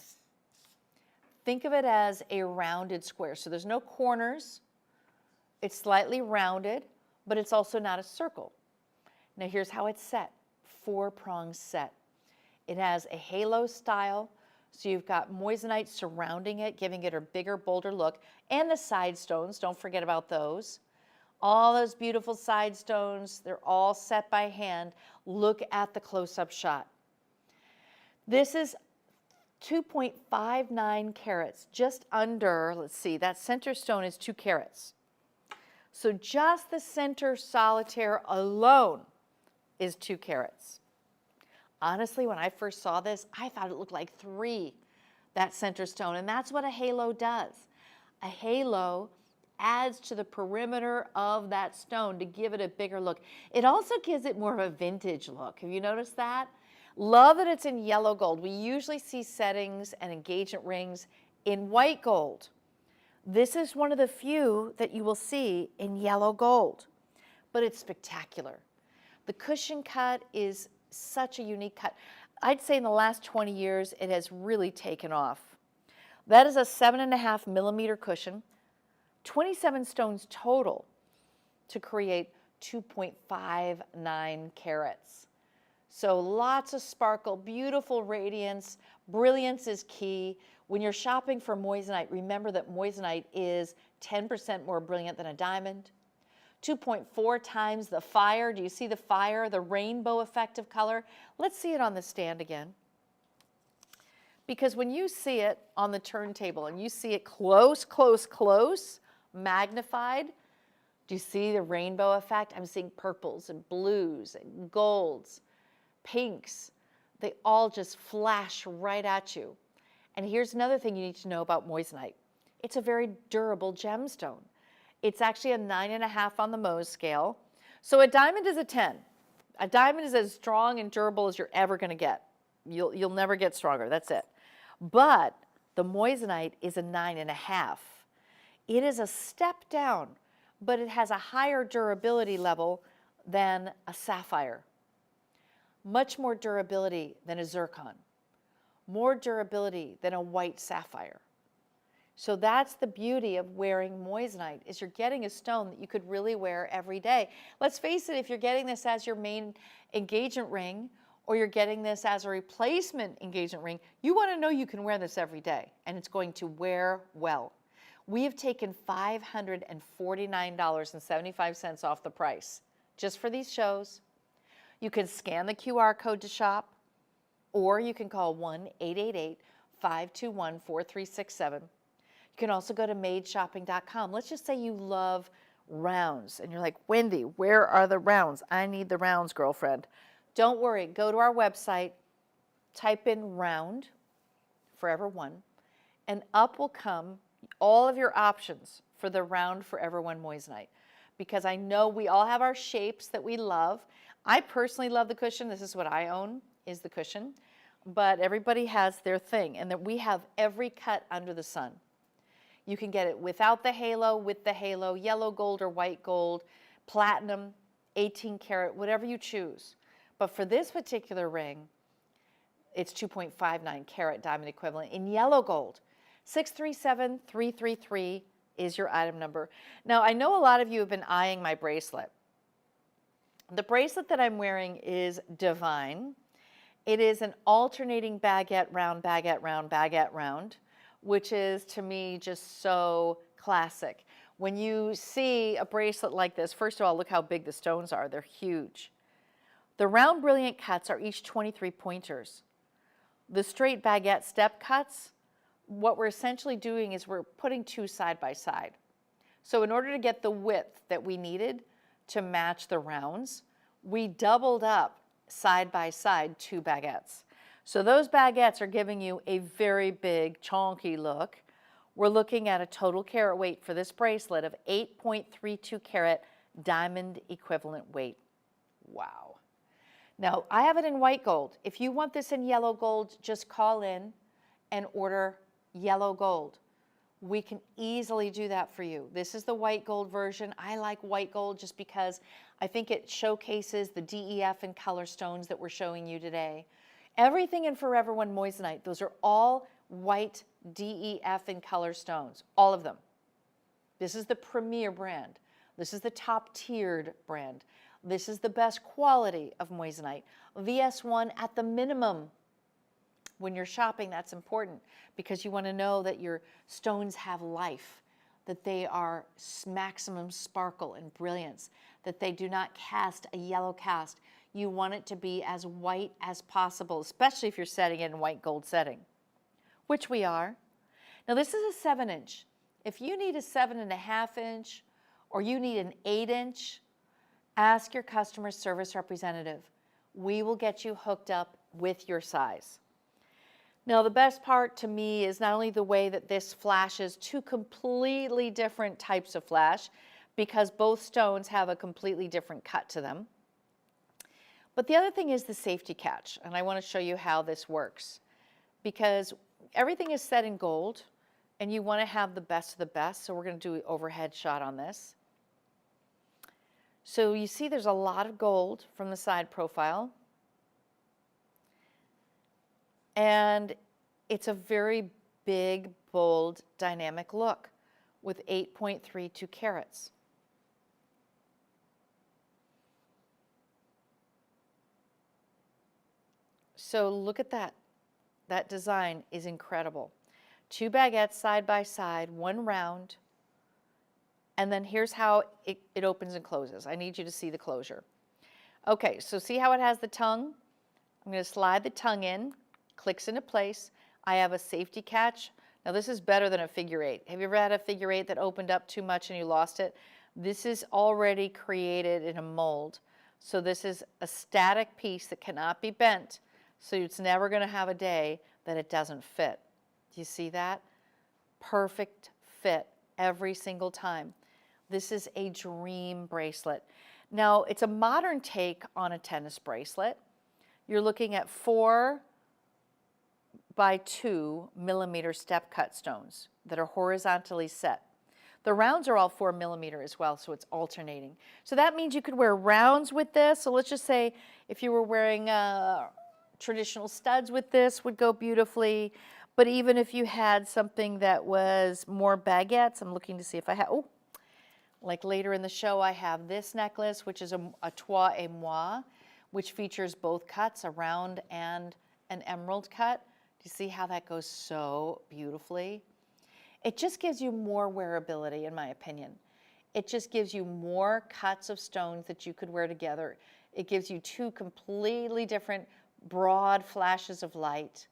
Think of it as a rounded square. So there's no corners. It's slightly rounded, but it's also not a circle. Now here's how it's set. 4-prong set. It has a halo style. So you've got moissanite surrounding it, giving it a bigger, bolder look. And the side stones, don't forget about those. All those beautiful side stones, they're all set by hand. Look at the close-up shot. This is 2.59 carats, just under, let's see, that center stone is 2 carats. So just the center solitaire alone is 2 carats. Honestly, when I first saw this, I thought it looked like 3, that center stone, and that's what a halo does. A halo adds to the perimeter of that stone to give it a bigger look. It also gives it more of a vintage look. Have you noticed that? Love that it's in yellow gold. We usually see settings and engagement rings in white gold. This is one of the few that you will see in yellow gold, but it's spectacular. The cushion cut is such a unique cut. I'd say in the last 20 years, it has really taken off. That is a 7.5 millimeter cushion. 27 stones total to create 2.59 carats. So lots of sparkle, beautiful radiance. Brilliance is key. When you're shopping for moissanite, remember that moissanite is 10% more brilliant than a diamond. 2.4 times the fire. Do you see the fire, the rainbow effect of color? Let's see it on the stand again. Because when you see it on the turntable and you see it close, magnified, do you see the rainbow effect? I'm seeing purples and blues and golds, pinks. They all just flash right at you. And here's another thing you need to know about moissanite. It's a very durable gemstone. It's actually a 9.5 on the Mohs scale. So a diamond is a 10. A diamond is as strong and durable as you're ever going to get. You'll never get stronger. That's it. But the moissanite is a 9.5. It is a step down, but it has a higher durability level than a sapphire. Much more durability than a zircon. More durability than a white sapphire. So that's the beauty of wearing moissanite, is you're getting a stone that you could really wear every day. Let's face it, if you're getting this as your main engagement ring, or you're getting this as a replacement engagement ring, you want to know you can wear this every day, and it's going to wear well. We have taken $549.75 off the price just for these shows. You can scan the QR code to shop, or you can call 1-888-521-4367. You can also go to madeshopping.com. Let's just say you love rounds, and you're like, Wendy, where are the rounds? I need the rounds, girlfriend. Don't worry. Go to our website, type in round, Forever One, and up will come all of your options for the round Forever One moissanite. because I know we all have our shapes that we love. I personally love the cushion. This is what I own, is the cushion. But everybody has their thing, and that we have every cut under the sun. You can get it without the halo, with the halo, yellow gold or white gold, platinum, 18 karat, whatever you choose. But for this particular ring, it's 2.59 carat diamond equivalent in yellow gold. 637333 is your item number. Now, I know a lot of you have been eyeing my bracelet. The bracelet that I'm wearing is Divine. It is an alternating baguette round, baguette round, baguette round, which is to me just so classic. When you see a bracelet like this, first of all, look how big the stones are. They're huge. The round brilliant cuts are each 23 pointers. The straight baguette step cuts, what we're essentially doing is we're putting two side by side. So in order to get the width that we needed to match the rounds, we doubled up side by side two baguettes. So those baguettes are giving you a very big, chonky look. We're looking at a total carat weight for this bracelet of 8.32 carat diamond equivalent weight. Wow. Now, I have it in white gold. If you want this in yellow gold, just call in and order yellow gold. We can easily do that for you. This is the white gold version. I like white gold just because I think it showcases the DEF and color stones that we're showing you today. Everything in Forever One moissanite, those are all white DEF and color stones, all of them. This is the premier brand. This is the top tiered brand. This is the best quality of moissanite. VS1 at the minimum. When you're shopping, that's important because you want to know that your stones have life, that they are maximum sparkle and brilliance, that they do not cast a yellow cast. You want it to be as white as possible, especially if you're setting it in white gold setting, which we are. Now this is a 7-inch. If you need a 7.5 inch or you need an 8-inch, ask your customer service representative. We will get you hooked up with your size. Now, the best part to me is not only the way that this flashes two completely different types of flash, because both stones have a completely different cut to them. But the other thing is the safety catch, and I want to show you how this works. Because everything is set in gold, and you want to have the best of the best, so we're going to do an overhead shot on this. So you see there's a lot of gold from the side profile. And it's a very big, bold, dynamic look with 8.32 carats. So look at that. That design is incredible. Two baguettes side by side, one round. And then here's how it opens and closes. I need you to see the closure. Okay, so see how it has the tongue? I'm going to slide the tongue in. Clicks into place. I have a safety catch. Now this is better than a figure eight. Have you ever had a figure eight that opened up too much and you lost it? This is already created in a mold. So this is a static piece that cannot be bent. So it's never going to have a day that it doesn't fit. Do you see that? Perfect fit every single time. This is a dream bracelet. Now it's a modern take on a tennis bracelet. You're looking at 4 by 2 millimeter step cut stones that are horizontally set. The rounds are all 4 millimeter as well, so it's alternating. So that means you could wear rounds with this. So let's just say if you were wearing traditional studs with this would go beautifully. But even if you had something that was more baguettes, I'm looking to see if I have, oh, like later in the show I have this necklace, which is a trois et moi, which features both cuts, a round and an emerald cut. You see how that goes so beautifully? It just gives you more wearability, in my opinion. It just gives you more cuts of stones that you could wear together. It gives you two completely different broad flashes of light,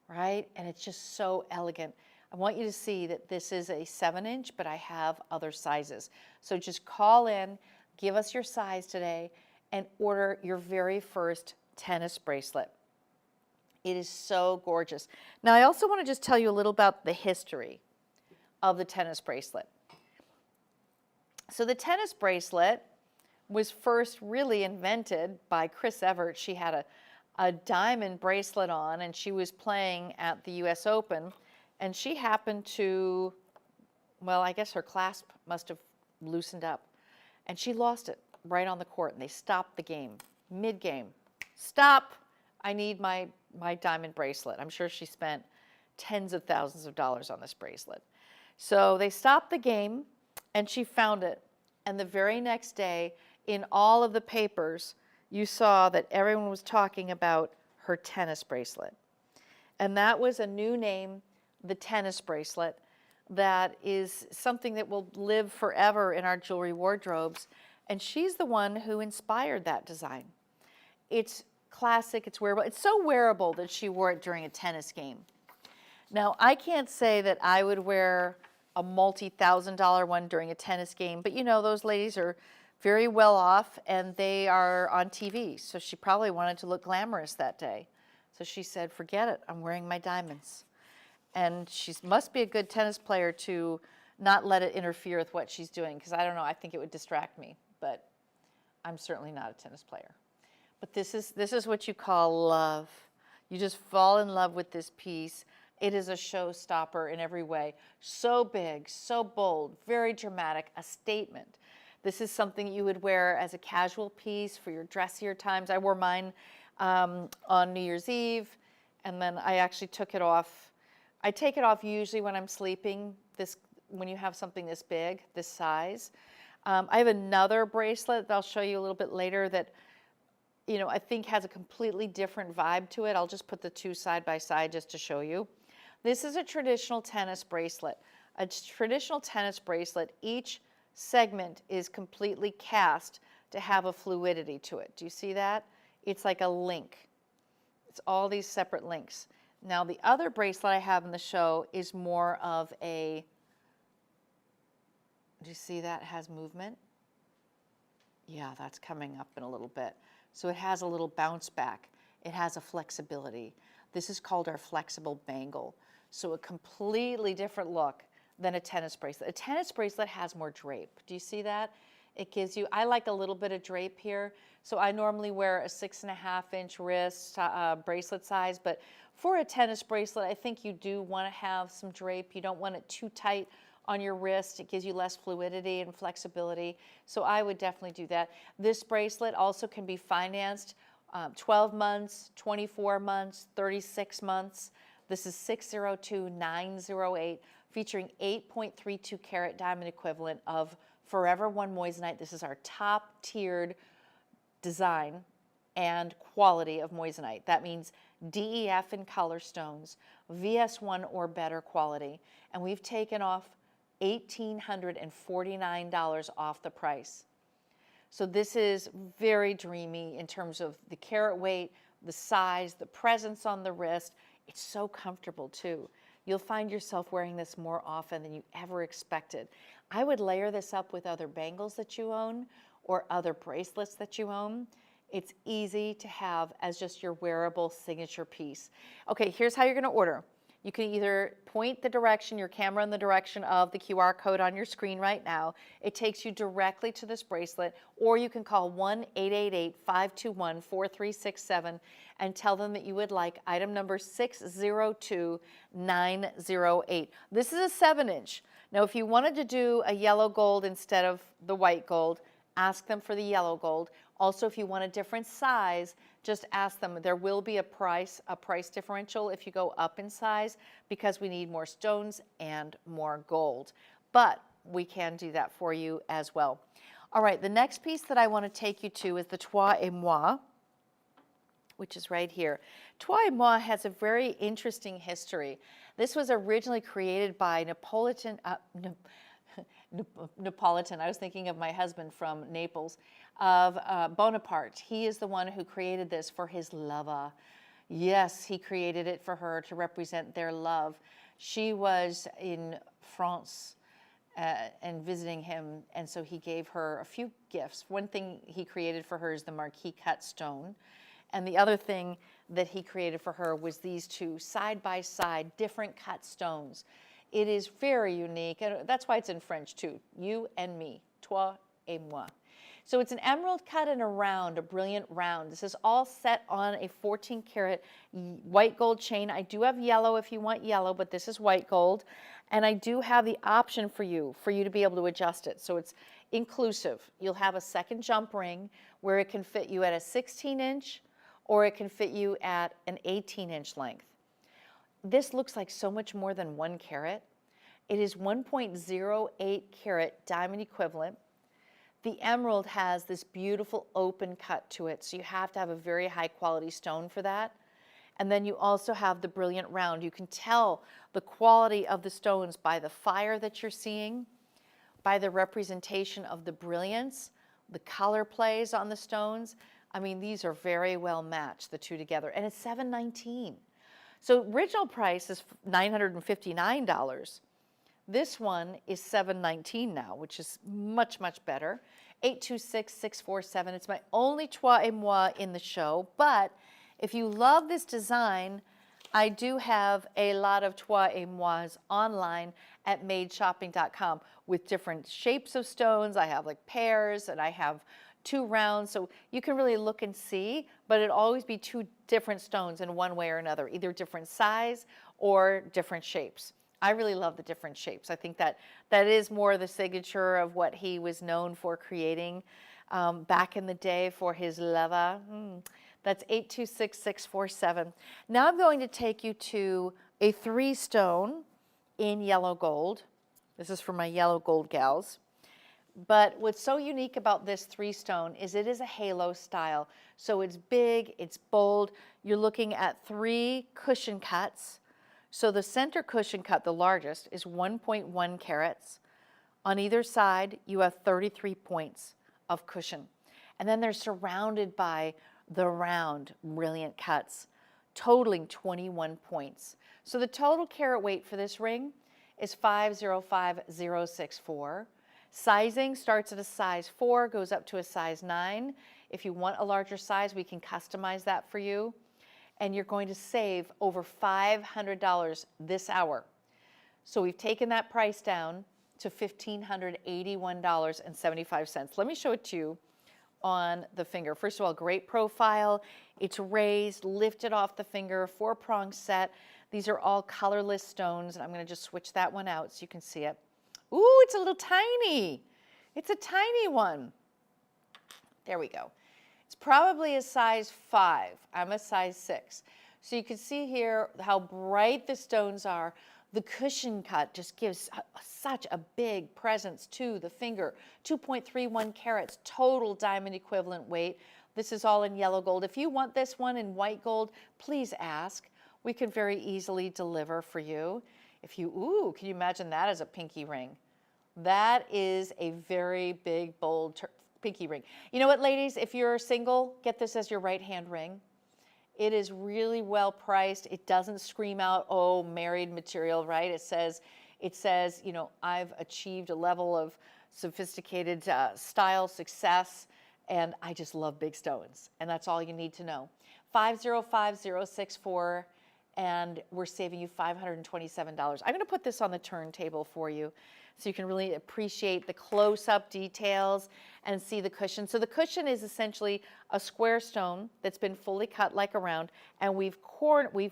right? And it's just so elegant. I want you to see that this is a 7-inch, but I have other sizes. So just call in, give us your size today, and order your very first tennis bracelet. It is so gorgeous. Now, I also want to just tell you a little about the history of the tennis bracelet. So the tennis bracelet was first really invented by Chris Evert. She had a diamond bracelet on, and she was playing at the US Open, and she happened to, well, I guess her clasp must have loosened up, and she lost it right on the court, and they stopped the game, mid-game. Stop, I need my diamond bracelet. I'm sure she spent tens of thousands of dollars on this bracelet. So they stopped the game, and she found it. And the very next day, in all of the papers, you saw that everyone was talking about her tennis bracelet. And that was a new name, the tennis bracelet, that is something that will live forever in our jewelry wardrobes. And she's the one who inspired that design. It's classic, it's wearable. It's so wearable that she wore it during a tennis game. Now, I can't say that I would wear a multi-thousand-dollar one during a tennis game, but you know, those ladies are very well off and they are on TV. So she probably wanted to look glamorous that day. So she said, forget it, I'm wearing my diamonds. And she must be a good tennis player to not let it interfere with what she's doing, because I don't know, I think it would distract me, but I'm certainly not a tennis player. But this is what you call love. You just fall in love with this piece. It is a showstopper in every way. So big, so bold, very dramatic, a statement. This is something you would wear as a casual piece for your dressier times. I wore mine on New Year's Eve, and then I actually took it off. I take it off usually when I'm sleeping, when you have something this big, this size. I have another bracelet that I'll show you a little bit later that, you know, I think has a completely different vibe to it. I'll just put the two side by side just to show you. This is a traditional tennis bracelet. A traditional tennis bracelet, each segment is completely cast to have a fluidity to it. Do you see that? It's like a link. It's all these separate links. Now the other bracelet I have in the show is more of a, do you see that has movement? Yeah, that's coming up in a little bit. So it has a little bounce back. It has a flexibility. This is called our flexible bangle. So a completely different look than a tennis bracelet. A tennis bracelet has more drape. Do you see that? It gives you, I like a little bit of drape here. So I normally wear a 6.5-inch wrist bracelet size, but for a tennis bracelet, I think you do want to have some drape. You don't want it too tight on your wrist. It gives you less fluidity and flexibility. So I would definitely do that. This bracelet also can be financed 12 months, 24 months, 36 months. This is 602908, featuring 8.32 carat diamond equivalent of Forever One moissanite. This is our top tiered design and quality of moissanite. That means DEF in color stones, VS1 or better quality. And we've taken off $1,849 off the price. So this is very dreamy in terms of the carat weight, the size, the presence on the wrist. It's so comfortable too. You'll find yourself wearing this more often than you ever expected. I would layer this up with other bangles that you own or other bracelets that you own. It's easy to have as just your wearable signature piece. Okay, here's how you're gonna order. You can either point the direction, your camera in the direction of the QR code on your screen right now. It takes you directly to this bracelet, or you can call 1-888-521-4367 and tell them that you would like item number 602908. This is a 7-inch. Now, if you wanted to do a yellow gold instead of the white gold, ask them for the yellow gold. Also, if you want a different size, just ask them. There will be a price differential if you go up in size because we need more stones and more gold. But we can do that for you as well. All right, the next piece that I want to take you to is the Toi et Moi, which is right here. Toi et Moi has a very interesting history. This was originally created by Napolitan, I was thinking of my husband from Naples, of Bonaparte. He is the one who created this for his lover. Yes, he created it for her to represent their love. She was in France and visiting him, and so he gave her a few gifts. One thing he created for her is the marquise cut stone, and the other thing that he created for her was these two side-by-side different cut stones. It is very unique, and that's why it's in French too. You and me, toi et moi. So it's an emerald cut and a round, a brilliant round. This is all set on a 14 karat white gold chain. I do have yellow if you want yellow, but this is white gold. And I do have the option for you to be able to adjust it. So it's inclusive. You'll have a second jump ring where it can fit you at a 16-inch or it can fit you at an 18-inch length. This looks like so much more than 1 carat. It is 1.08 carat diamond equivalent. The emerald has this beautiful open cut to it, so you have to have a very high quality stone for that. And then you also have the brilliant round. You can tell the quality of the stones by the fire that you're seeing, by the representation of the brilliance, the color plays on the stones. I mean, these are very well matched, the two together. And it's $719. So original price is $959. This one is $719 now, which is much, much better. 826-647. It's my only toi et moi in the show. But if you love this design, I do have a lot of toi et mois online at madeshopping.com with different shapes of stones. I have like pairs and I have 2 rounds. So you can really look and see, but it'll always be 2 different stones in one way or another, either different size or different shapes. I really love the different shapes. I think that is more the signature of what he was known for creating back in the day for his leva. That's 826-647. Now I'm going to take you to a 3 stone in yellow gold. This is for my yellow gold gals. But what's so unique about this 3 stone is it is a halo style. So it's big, it's bold. You're looking at 3 cushion cuts. So the center cushion cut, the largest, is 1.1 carats. On either side, you have 33 points of cushion. And then they're surrounded by the round, brilliant cuts, totaling 21 points. So the total carat weight for this ring is 505064. Sizing starts at a size 4, goes up to a size 9. If you want a larger size, we can customize that for you. And you're going to save over $500 this hour. So we've taken that price down to $1,581.75. Let me show it to you on the finger. First of all, great profile. It's raised, lifted off the finger, 4-prong set. These are all colorless stones. And I'm going to just switch that one out so you can see it. Ooh, it's a little tiny. It's a tiny one. There we go. It's probably a size 5. I'm a size 6. So you can see here how bright the stones are. The cushion cut just gives such a big presence to the finger. 2.31 carats total diamond equivalent weight. This is all in yellow gold. If you want this one in white gold, please ask. We can very easily deliver for you. If you, ooh, can you imagine that as a pinky ring? That is a very big, bold pinky ring. You know what, ladies? If you're single, get this as your right hand ring. It is really well priced. It doesn't scream out, oh, married material, right? It says, you know, I've achieved a level of sophisticated style success, and I just love big stones. And that's all you need to know. 505064, and we're saving you $527. I'm going to put this on the turntable for you so you can really appreciate the close-up details and see the cushion. So the cushion is essentially a square stone that's been fully cut like a round, and we've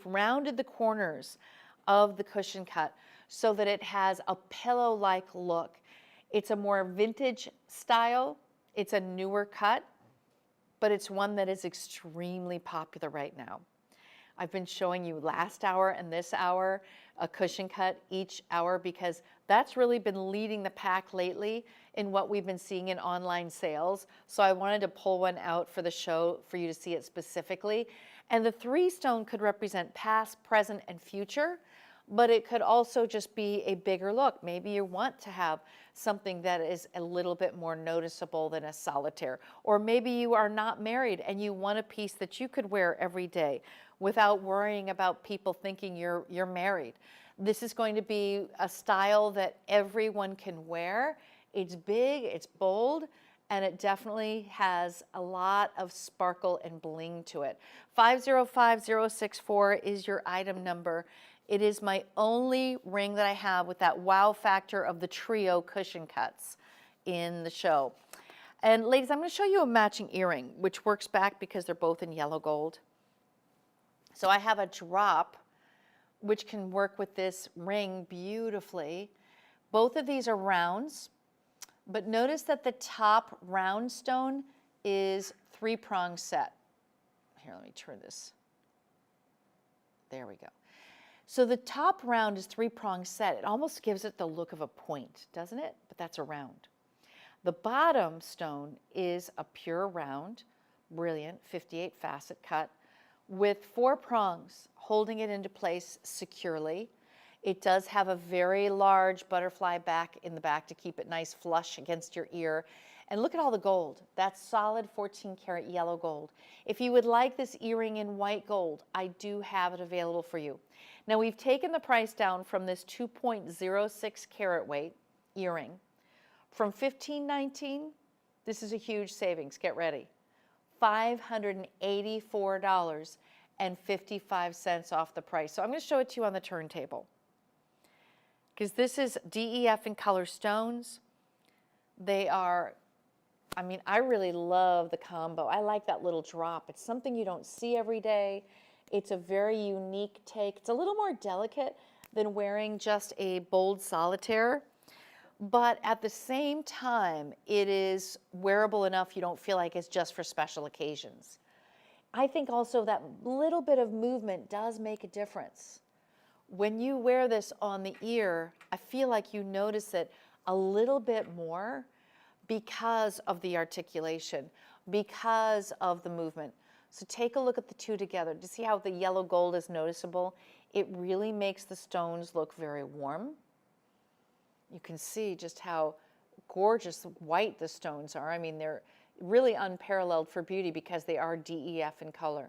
rounded the corners of the cushion cut so that it has a pillow-like look. It's a more vintage style. It's a newer cut, but it's one that is extremely popular right now. I've been showing you last hour and this hour a cushion cut each hour because that's really been leading the pack lately in what we've been seeing in online sales. So I wanted to pull one out for the show for you to see it specifically. And the 3 stone could represent past, present, and future, but it could also just be a bigger look. Maybe you want to have something that is a little bit more noticeable than a solitaire. Or maybe you are not married and you want a piece that you could wear every day without worrying about people thinking you're married. This is going to be a style that everyone can wear. It's big, it's bold, and it definitely has a lot of sparkle and bling to it. 505064 is your item number. It is my only ring that I have with that wow factor of the trio cushion cuts in the show. And ladies, I'm going to show you a matching earring, which works back because they're both in yellow gold. So I have a drop, which can work with this ring beautifully. Both of these are rounds, but notice that the top round stone is 3-prong set. Here, let me turn this. There we go. So the top round is 3-prong set. It almost gives it the look of a point, doesn't it? But that's a round. The bottom stone is a pure round, brilliant 58 facet cut with 4 prongs holding it into place securely. It does have a very large butterfly back in the back to keep it nice flush against your ear. And look at all the gold. That's solid 14 karat yellow gold. If you would like this earring in white gold, I do have it available for you. Now we've taken the price down from this 2.06 carat weight earring from $15.19. This is a huge savings. Get ready. $584.55 off the price. So I'm going to show it to you on the turntable because this is DEF in color stones. They are, I mean, I really love the combo. I like that little drop. It's something you don't see every day. It's a very unique take. It's a little more delicate than wearing just a bold solitaire, but at the same time, it is wearable enough you don't feel like it's just for special occasions. I think also that little bit of movement does make a difference. When you wear this on the ear, I feel like you notice it a little bit more because of the articulation, because of the movement. So take a look at the two together to see how the yellow gold is noticeable. It really makes the stones look very warm. You can see just how gorgeous white the stones are. I mean, they're really unparalleled for beauty because they are DEF in color.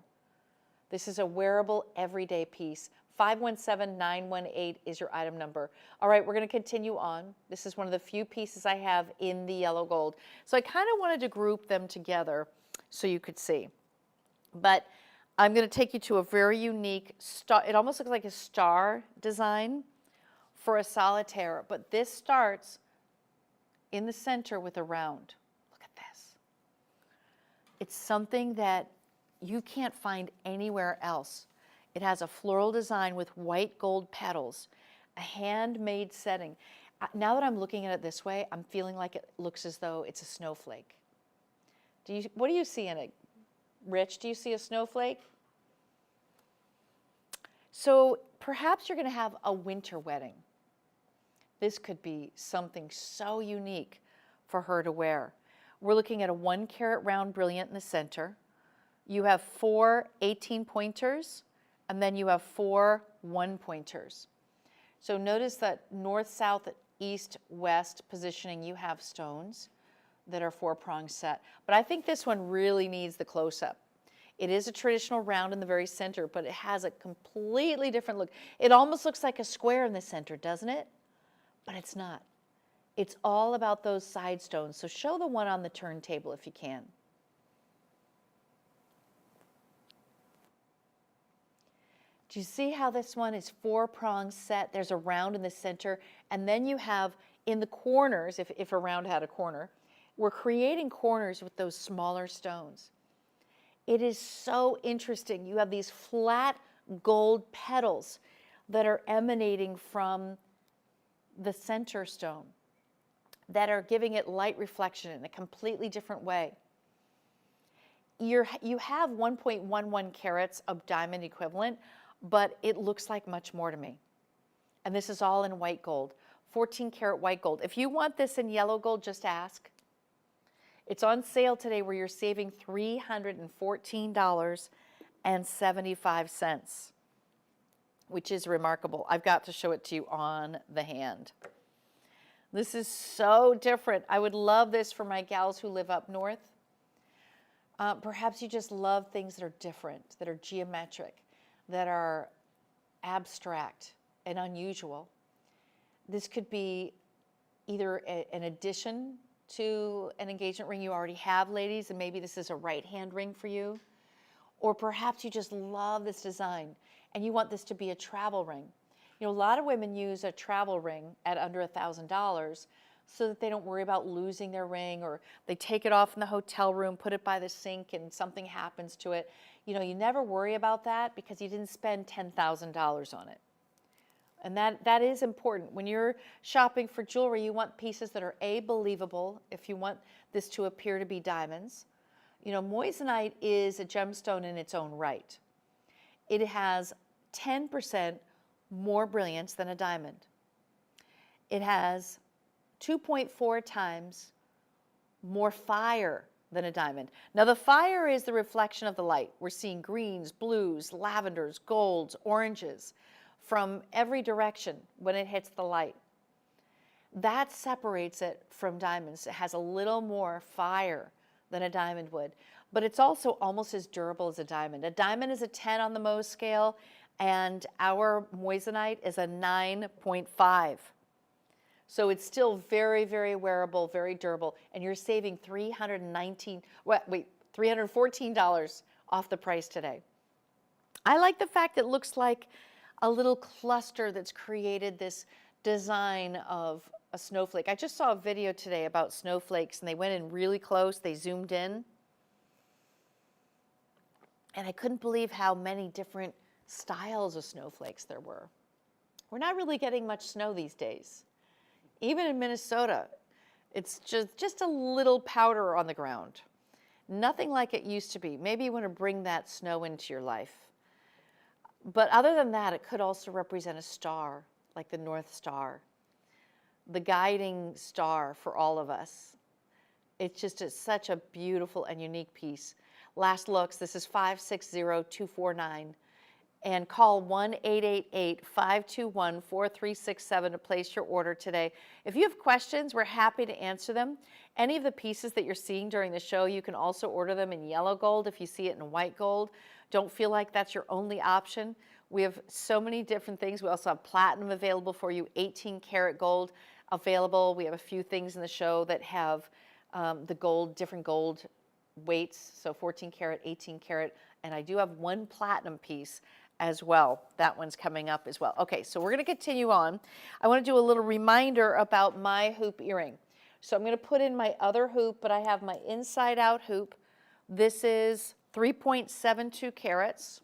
This is a wearable everyday piece. 517-918 is your item number. All right, we're going to continue on. This is one of the few pieces I have in the yellow gold. So I kind of wanted to group them together so you could see. But I'm going to take you to a very unique star. It almost looks like a star design for a solitaire, but this starts in the center with a round. Look at this. It's something that you can't find anywhere else. It has a floral design with white gold petals, a handmade setting. Now that I'm looking at it this way, I'm feeling like it looks as though it's a snowflake. What do you see in it? Rich, do you see a snowflake? So perhaps you're going to have a winter wedding. This could be something so unique for her to wear. We're looking at a 1 carat round brilliant in the center. You have 4 18-pointers, and then you have 4 1-pointers. So notice that north, south, east, west positioning, you have stones that are 4-prong set. But I think this one really needs the close-up. It is a traditional round in the very center, but it has a completely different look. It almost looks like a square in the center, doesn't it? But it's not. It's all about those side stones. So show the one on the turntable if you can. Do you see how this one is 4-prong set? There's a round in the center, and then you have in the corners, if a round had a corner, we're creating corners with those smaller stones. It is so interesting. You have these flat gold petals that are emanating from the center stone that are giving it light reflection in a completely different way. You have 1.11 carats of diamond equivalent, but it looks like much more to me. And this is all in white gold, 14 karat white gold. If you want this in yellow gold, just ask. It's on sale today where you're saving $314.75, which is remarkable. I've got to show it to you on the hand. This is so different. I would love this for my gals who live up north. Perhaps you just love things that are different, that are geometric, that are abstract and unusual. This could be either an addition to an engagement ring you already have, ladies, and maybe this is a right-hand ring for you. Or perhaps you just love this design and you want this to be a travel ring. You know, a lot of women use a travel ring at under $1,000 so that they don't worry about losing their ring, or they take it off in the hotel room, put it by the sink, and something happens to it. You know, you never worry about that because you didn't spend $10,000 on it. And that is important. When you're shopping for jewelry, you want pieces that are A, believable, if you want this to appear to be diamonds. You know, moissanite is a gemstone in its own right. It has 10% more brilliance than a diamond. It has 2.4 times more fire than a diamond. Now the fire is the reflection of the light. We're seeing greens, blues, lavenders, golds, oranges from every direction when it hits the light. That separates it from diamonds. It has a little more fire than a diamond would, but it's also almost as durable as a diamond. A diamond is a 10 on the Mohs scale, and our moissanite is a 9.5. So it's still very, very wearable, very durable, and you're saving $314 off the price today. I like the fact it looks like a little cluster that's created this design of a snowflake. I just saw a video today about snowflakes, and they went in really close, they zoomed in, and I couldn't believe how many different styles of snowflakes there were. We're not really getting much snow these days. Even in Minnesota, it's just a little powder on the ground. Nothing like it used to be. Maybe you want to bring that snow into your life. But other than that, it could also represent a star, like the North Star, the guiding star for all of us. It's just such a beautiful and unique piece. Last looks, this is 560-249. And call 1-888-521-4367 to place your order today. If you have questions, we're happy to answer them. Any of the pieces that you're seeing during the show, you can also order them in yellow gold if you see it in white gold. Don't feel like that's your only option. We have so many different things. We also have platinum available for you, 18 karat gold available. We have a few things in the show that have the gold, different gold weights, so 14 karat, 18 karat, and I do have one platinum piece as well. That one's coming up as well. Okay, so we're going to continue on. I want to do a little reminder about my hoop earring. So I'm going to put in my other hoop, but I have my inside out hoop. This is 3.72 carats.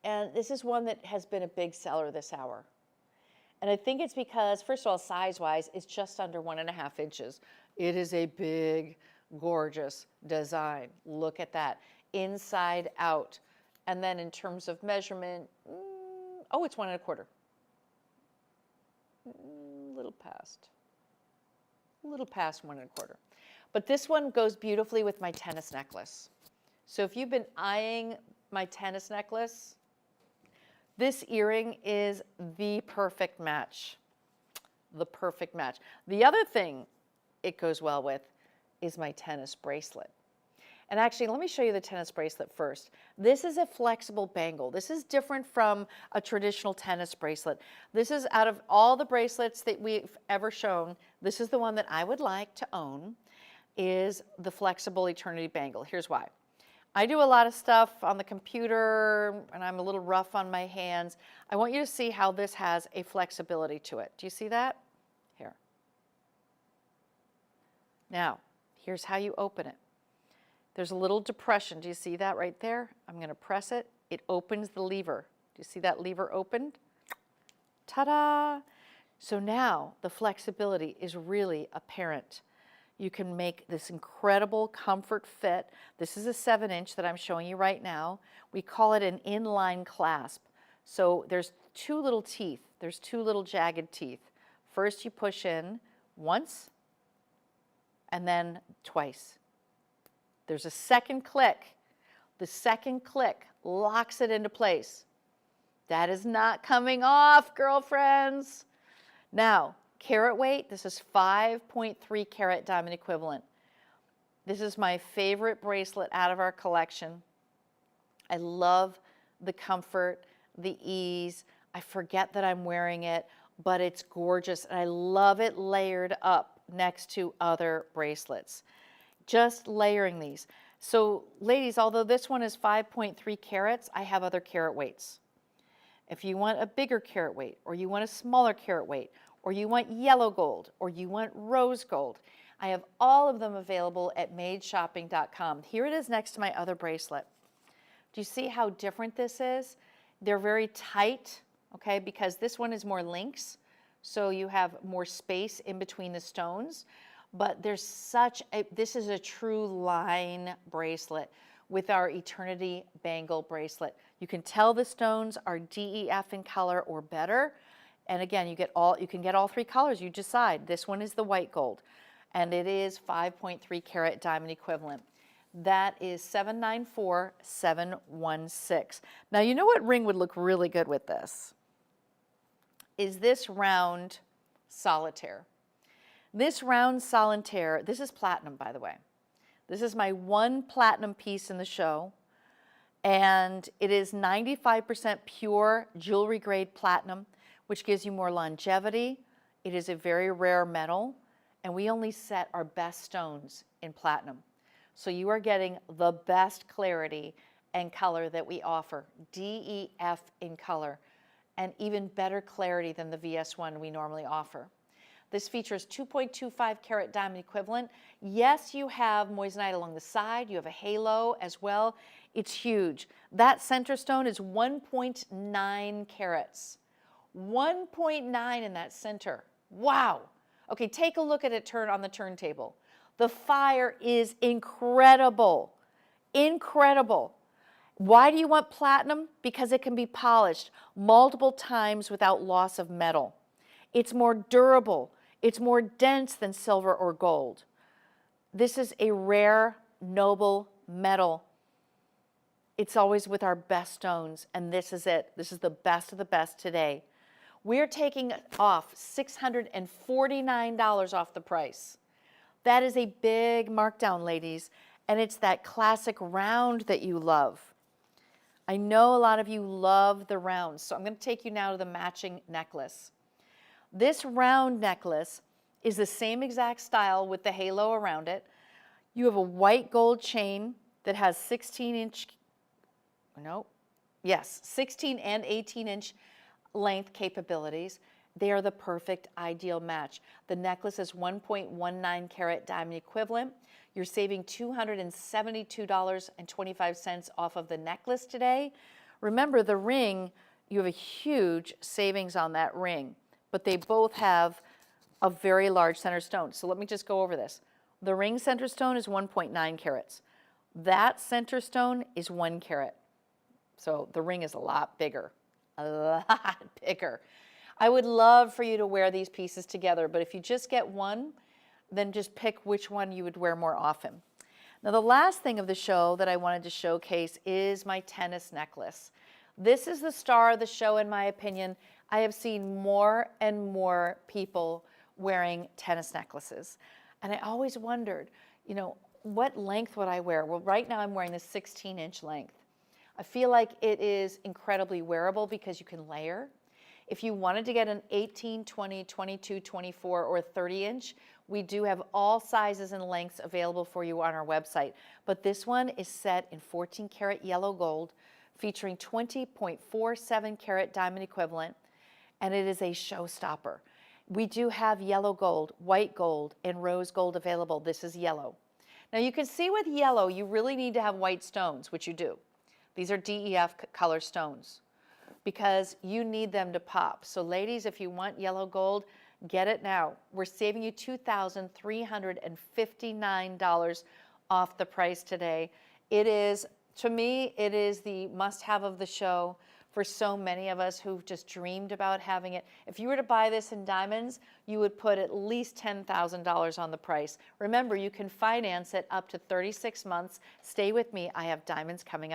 And this is one that has been a big seller this hour. And I think it's because, first of all, size-wise, it's just under 1.5 inches. It is a big, gorgeous design. Look at that. Inside out. And then in terms of measurement, oh, it's 1.25. Little past 1.25. But this one goes beautifully with my tennis necklace. So if you've been eyeing my tennis necklace, this earring is the perfect match. The perfect match. The other thing it goes well with is my tennis bracelet. And actually, let me show you the tennis bracelet first. This is a flexible bangle. This is different from a traditional tennis bracelet. This is, out of all the bracelets that we've ever shown, this is the one that I would like to own, is the flexible Eternity bangle. Here's why. I do a lot of stuff on the computer, and I'm a little rough on my hands. I want you to see how this has a flexibility to it. Do you see that? Here. Now, here's how you open it. There's a little depression. Do you see that right there? I'm going to press it. It opens the lever. Do you see that lever opened? Ta-da! So now the flexibility is really apparent. You can make this incredible comfort fit. This is a 7-inch that I'm showing you right now. We call it an inline clasp. So there's two little teeth. There's two little jagged teeth. First you push in once and then twice. There's a second click. The second click locks it into place. That is not coming off, girlfriends. Now, carat weight, this is 5.3 carat diamond equivalent. This is my favorite bracelet out of our collection. I love the comfort, the ease. I forget that I'm wearing it, but it's gorgeous, and I love it layered up next to other bracelets. Just layering these. So ladies, although this one is 5.3 carats, I have other carat weights. If you want a bigger carat weight, or you want a smaller carat weight, or you want yellow gold, or you want rose gold. I have all of them available at madeshopping.com. Here it is next to my other bracelet. Do you see how different this is? They're very tight, okay, because this one is more links, so you have more space in between the stones. But there's this is a true line bracelet with our Eternity Bangle bracelet. You can tell the stones are DEF in color or better. And again, you can get all three colors. You decide. This one is the white gold, and it is 5.3 carat diamond equivalent. That is $794,716. Now, you know what ring would look really good with this? Is this round solitaire. This round solitaire, this is platinum, by the way. This is my one platinum piece in the show, and it is 95% pure jewelry grade platinum, which gives you more longevity. It is a very rare metal, and we only set our best stones in platinum. So you are getting the best clarity and color that we offer, DEF in color, and even better clarity than the VS1 we normally offer. This features 2.25 carat diamond equivalent. Yes, you have moissanite along the side. You have a halo as well. It's huge. That center stone is 1.9 carats. 1.9 in that center. Wow. Okay, take a look at it on the turntable. The fire is incredible. Incredible. Why do you want platinum? Because it can be polished multiple times without loss of metal. It's more durable. It's more dense than silver or gold. This is a rare, noble metal. It's always with our best stones, and this is it. This is the best of the best today. We're taking off $649 off the price. That is a big markdown, ladies, and it's that classic round that you love. I know a lot of you love the rounds, so I'm going to take you now to the matching necklace. This round necklace is the same exact style with the halo around it. You have a white gold chain that has 16 and 18-inch length capabilities. They are the perfect ideal match. The necklace is 1.19 carat diamond equivalent. You're saving $272.25 off of the necklace today. Remember, the ring, you have a huge savings on that ring, but they both have a very large center stone. So let me just go over this. The ring center stone is 1.9 carats. That center stone is 1 carat. So the ring is a lot bigger, a lot bigger. I would love for you to wear these pieces together, but if you just get one, then just pick which one you would wear more often. Now, the last thing of the show that I wanted to showcase is my tennis necklace. This is the star of the show, in my opinion. I have seen more and more people wearing tennis necklaces. And I always wondered, you know, what length would I wear? Well, right now I'm wearing the 16-inch length. I feel like it is incredibly wearable because you can layer. If you wanted to get an 18, 20, 22, 24, or 30-inch, we do have all sizes and lengths available for you on our website. But this one is set in 14 karat yellow gold, featuring 20.47 carat diamond equivalent, and it is a showstopper. We do have yellow gold, white gold, and rose gold available. This is yellow. Now you can see with yellow, you really need to have white stones, which you do. These are DEF color stones because you need them to pop. So ladies, if you want yellow gold, get it now. We're saving you $2,359 off the price today. It is, to me, it is the must-have of the show for so many of us who've just dreamed about having it. If you were to buy this in diamonds, you would put at least $10,000 on the price. Remember, you can finance it up to 36 months. Stay with me. I have diamonds coming up.